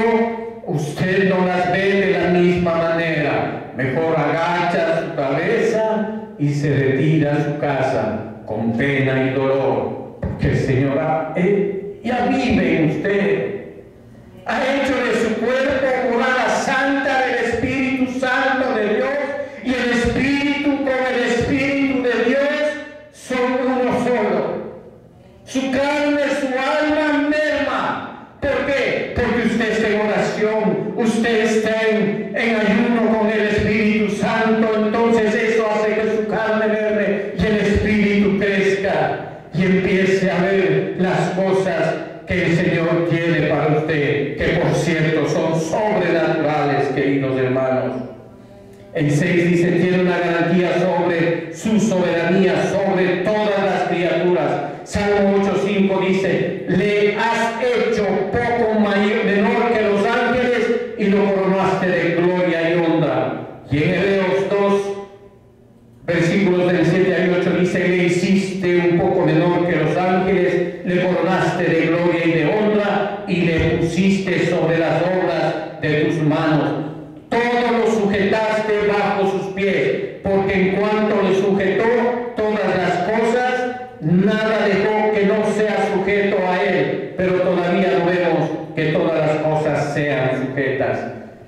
usted no las ve de la misma manera. Mejor agacha su cabeza y se retira a su casa con pena y dolor, porque el Señor ya vive en usted. Ha hecho de su cuerpo morada santa del Espíritu Santo de Dios, y el Espíritu con el Espíritu de Dios son uno solo. Su carne, su alma merma. ¿Por qué? Porque usted está en oración, usted está en ayuno con el Espíritu Santo. Entonces eso hace que su carne merme y el Espíritu crezca y empiece a ver las cosas que el Señor tiene para usted, que por cierto son sobrenaturales, queridos hermanos. En 6 dice, tiene una garantía sobre su soberanía, sobre todas las criaturas. Salmo 8:5 dice, le has hecho poco menor que los ángeles y lo coronaste de gloria y honra. Y en Hebreos 2, versículos del 7 al 8 dice, le hiciste un poco menor que los ángeles, le coronaste de gloria y de honra, y le pusiste sobre las obras de tus manos. Todo lo sujetaste bajo sus pies, porque en cuanto le sujetó todas las cosas, nada dejó que no sea sujeto a él. Pero todavía no vemos que todas las cosas sean sujetas.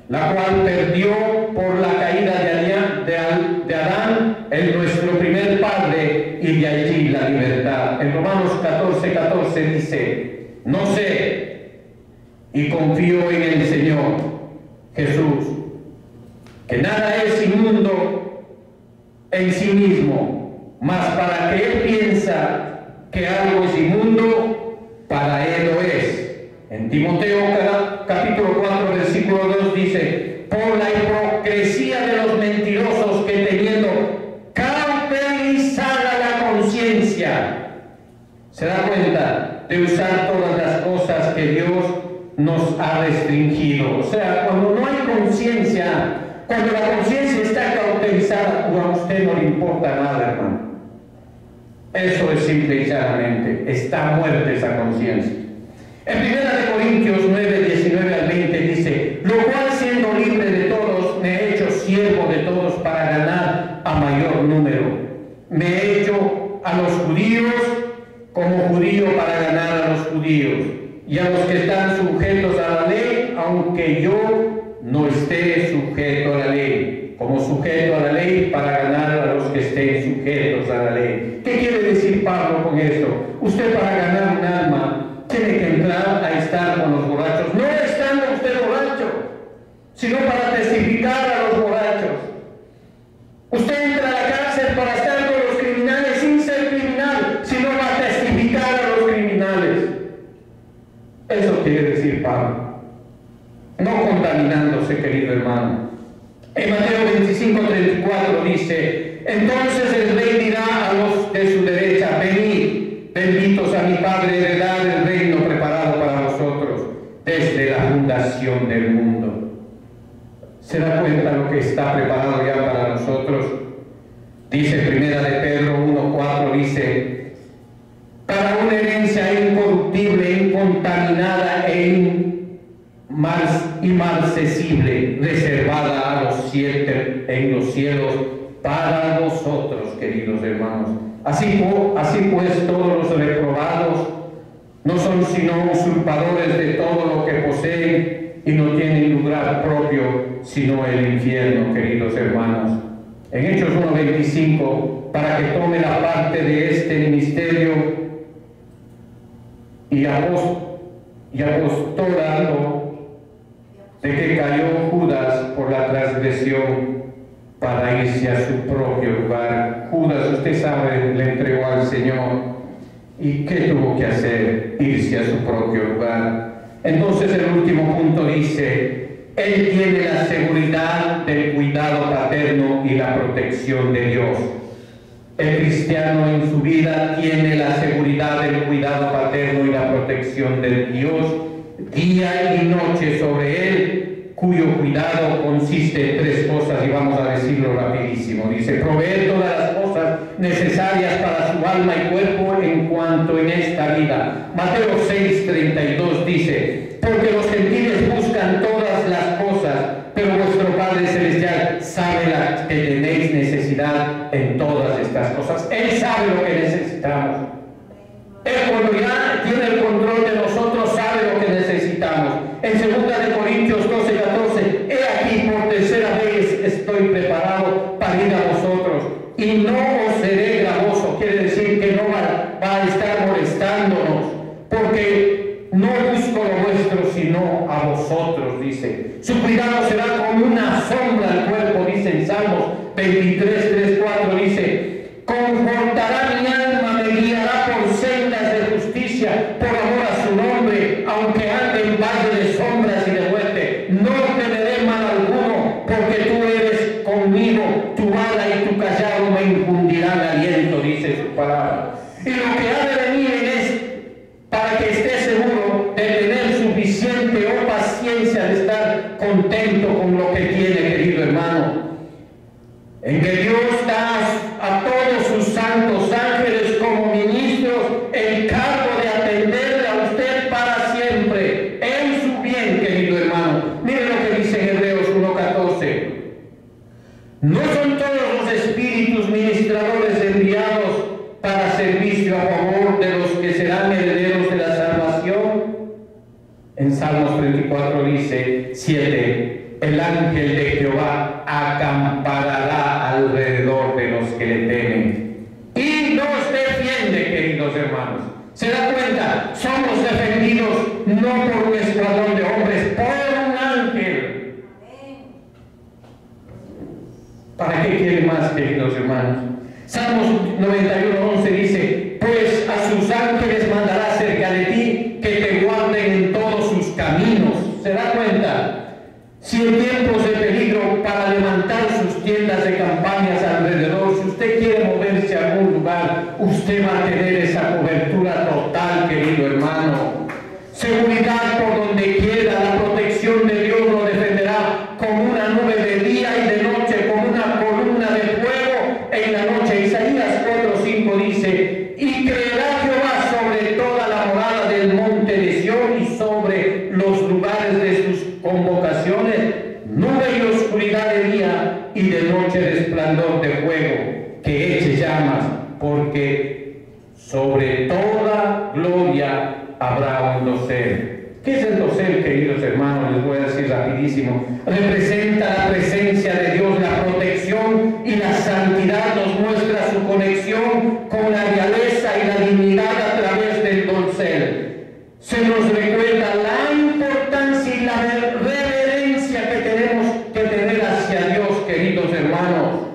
la cual perdió por la caída de Adán, nuestro primer padre, y de allí la libertad. En Romanos 14:14 dice: no sé, y confío en el Señor Jesús, que nada es inmundo en sí mismo, mas para que él piensa que algo es inmundo, para él lo es. En Timoteo capítulo 4 versículo 2 dice: por la hipocresía de los mentirosos que teniendo cauterizada la conciencia, se da cuenta de usar todas las cosas que Dios nos ha restringido. O sea, cuando no hay conciencia, cuando la conciencia está cauterizada, a usted no le importa nada, hermano. Eso es simple y llanamente, está muerta esa conciencia. En 1 Corintios 9, 19 al 20 dice: lo cual, siendo libre de todos, me he hecho siervo de todos para ganar a mayor número. Me he hecho a los judíos como judío para ganar a los judíos, y a los que están sujetos a la ley, aunque yo no esté sujeto a la ley, como sujeto a la ley para ganar a los que estén sujetos a la ley. ¿Qué quiere decir Pablo con esto? Usted, para ganar un alma, tiene que entrar a estar con los borrachos, no estando usted borracho, sino para testificar a los borrachos. Usted entra a la cárcel para estar con los criminales sin ser criminal, sino para testificar a los criminales. Eso quiere decir Pablo. No contaminándose, querido hermano. En Mateo 25:34 dice: entonces el rey dirá a los de su derecha: venid, benditos a mi Padre, heredad el reino preparado para vosotros desde la fundación del mundo. ¿Se da cuenta lo que está preparado ya para nosotros? Dice Primera de Pedro 1:4, dice: para una herencia incorruptible, incontaminada e inmarcesible, reservada a los en los cielos para vosotros, queridos hermanos. Así pues, todos los reprobados no son sino usurpadores de todo lo que poseen y no tienen lugar propio sino el infierno, queridos hermanos. En Hechos 1:25, para que tome la parte de este ministerio y apostolado de que cayó Judas por la transgresión para irse a su propio lugar. Judas, usted sabe, le entregó al Señor. ¿Y qué tuvo que hacer? Irse a su propio lugar. Entonces el último punto dice: él tiene la seguridad del cuidado paterno y la protección de Dios. El cristiano en su vida tiene la seguridad del cuidado paterno y la protección de Dios día y noche sobre él, cuyo cuidado consiste en tres cosas, y vamos a decirlo rapidísimo. Dice: proveer todas las cosas necesarias para su alma y cuerpo en cuanto en esta vida. Mateo 6:32 dice: porque los gentiles buscan todas las cosas, pero vuestro Padre Celestial sabe que tenéis necesidad en todas estas cosas. Él sabe lo que necesitamos. Él, cuando ya tiene el control de nosotros, sabe lo que necesitamos. En 2 Corintios 12:14, he aquí por tercera vez estoy preparado para ir a vosotros, y no os seré gravoso. Quiere decir que no va a estar molestándonos, porque no busco lo vuestro sino a vosotros, dice. Su cuidado será como una sombra al cuerpo, dice en Salmos 23:3-4, dice: confortará mi alma, me guiará por sendas de justicia, por amor a su nombre, aunque ande en valle de sombras y de muerte, no temeré mal alguno, porque tú eres conmigo, tu vara y tu callado me infundirán aliento, dice su palabra. Y lo que ha de venir es para que esté seguro de tener suficiente paciencia, de estar contento con lo que tiene, querido hermano, en que Dios da a todos sus santos ángeles como ministros el cargo de atenderle a usted para siempre, en su bien, querido hermano. Mire lo que dice en Hebreos 1:14: no son todos los espíritus ministradores enviados para servicio a favor de los que serán herederos de la salvación. En Salmos 34 dice 7: el ángel de Jehová acampará alrededor de los que le temen y nos defiende, queridos hermanos. ¿Se da cuenta? Somos defendidos no por un escuadrón de hombres, por un ángel. ¿Para qué quiere más, queridos hermanos? Salmos 91:11 dice: pues a sus ángeles mandará cerca de ti, que te guarden en todos sus caminos. ¿Se da cuenta? Si en tiempos de peligro, para levantar sus tiendas de campañas alrededor, si usted quiere moverse a algún lugar, usted va a tener esa cobertura total, querido hermano. Seguridad por donde quiera, la protección de Dios lo defenderá como una nube de día y de noche, como una columna de fuego en la noche. Isaías 4:5 dice: y creerá Jehová sobre toda la morada del monte de Sión y sobre los lugares de sus convocaciones, nube y oscuridad de día y de noche resplandor de fuego, que eche llamas, porque sobre toda gloria habrá un dosel. ¿Qué es el dosel, queridos hermanos? Les voy a decir rapidísimo. Representa la presencia de Dios, la protección y la santidad. Nos muestra su conexión con la realeza y la dignidad a través del dosel. Se nos recuerda la importancia y la reverencia que tenemos que tener hacia Dios, queridos hermanos.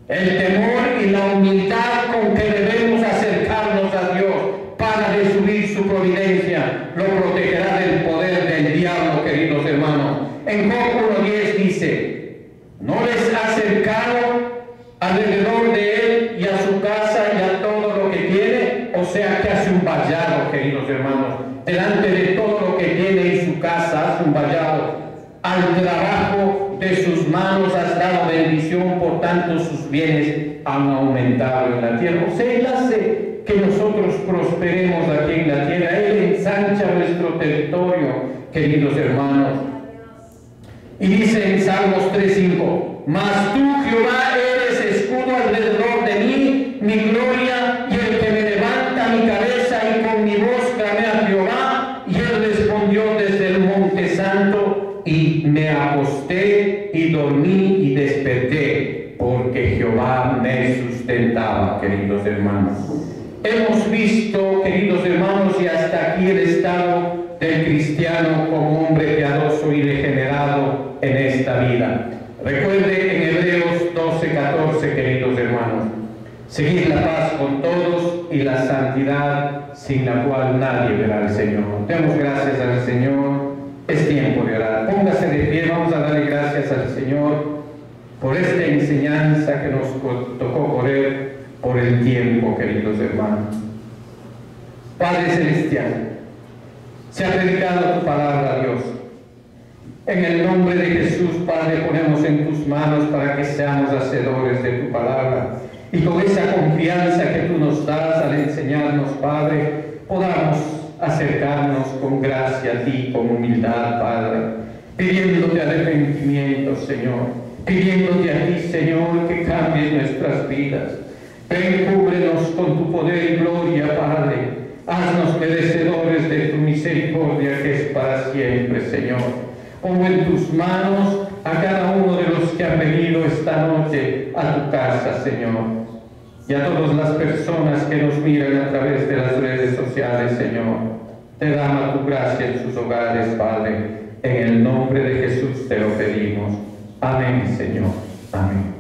El temor y la humildad con que debemos acercarnos a Dios para recibir su providencia lo protegerá del poder del diablo, queridos hermanos. En Job 1:10 dice: no les ha cercado alrededor de él y a su casa y a todo lo que tiene, o sea que hace un vallado, queridos hermanos. Delante de todo lo que tiene y su casa hace un vallado. Al trabajo de sus manos has dado bendición, por tanto sus bienes han aumentado en la tierra. O sea, Él hace que nosotros prosperemos aquí en la tierra. Él ensancha nuestro territorio, queridos hermanos. Y dice en Salmos 3:5: mas tú, Jehová, eres escudo alrededor de mí, mi gloria y el que me levanta mi cabeza, y con mi voz clamé a Jehová, y él respondió desde el monte santo, y me acosté y dormí y desperté, porque Jehová me sustentaba, queridos hermanos. Hemos visto, queridos hermanos, y hasta aquí el estado del cristiano como hombre piadoso y regenerado en esta vida. Recuerde en Hebreos 12:14, queridos hermanos: seguid la paz con todos y la santidad, sin la cual nadie verá al Señor. Demos gracias al Señor. Es tiempo de orar. Póngase de pie, vamos a darle gracias al Señor por esta enseñanza que nos tocó correr por el tiempo, queridos hermanos. Padre Celestial, se ha predicado tu palabra, Dios. En el nombre de Jesús, Padre, ponemos en tus manos para que seamos hacedores de tu palabra. Y con esa confianza que tú nos das al enseñarnos, Padre, podamos acercarnos con gracia a ti, con humildad, Padre, pidiéndote arrepentimiento, Señor, pidiéndote a ti, Señor, que cambies nuestras vidas. Ven, cúbrenos con tu poder y gloria, Padre. Haznos merecedores de tu misericordia, que es para siempre, Señor. Pongo en tus manos a cada uno de los que han venido esta noche a tu casa, Señor. Y a todas las personas que nos miran a través de las redes sociales, Señor. Derrama tu gracia en sus hogares, Padre. En el nombre de Jesús te lo pedimos. Amén, Señor. Amén.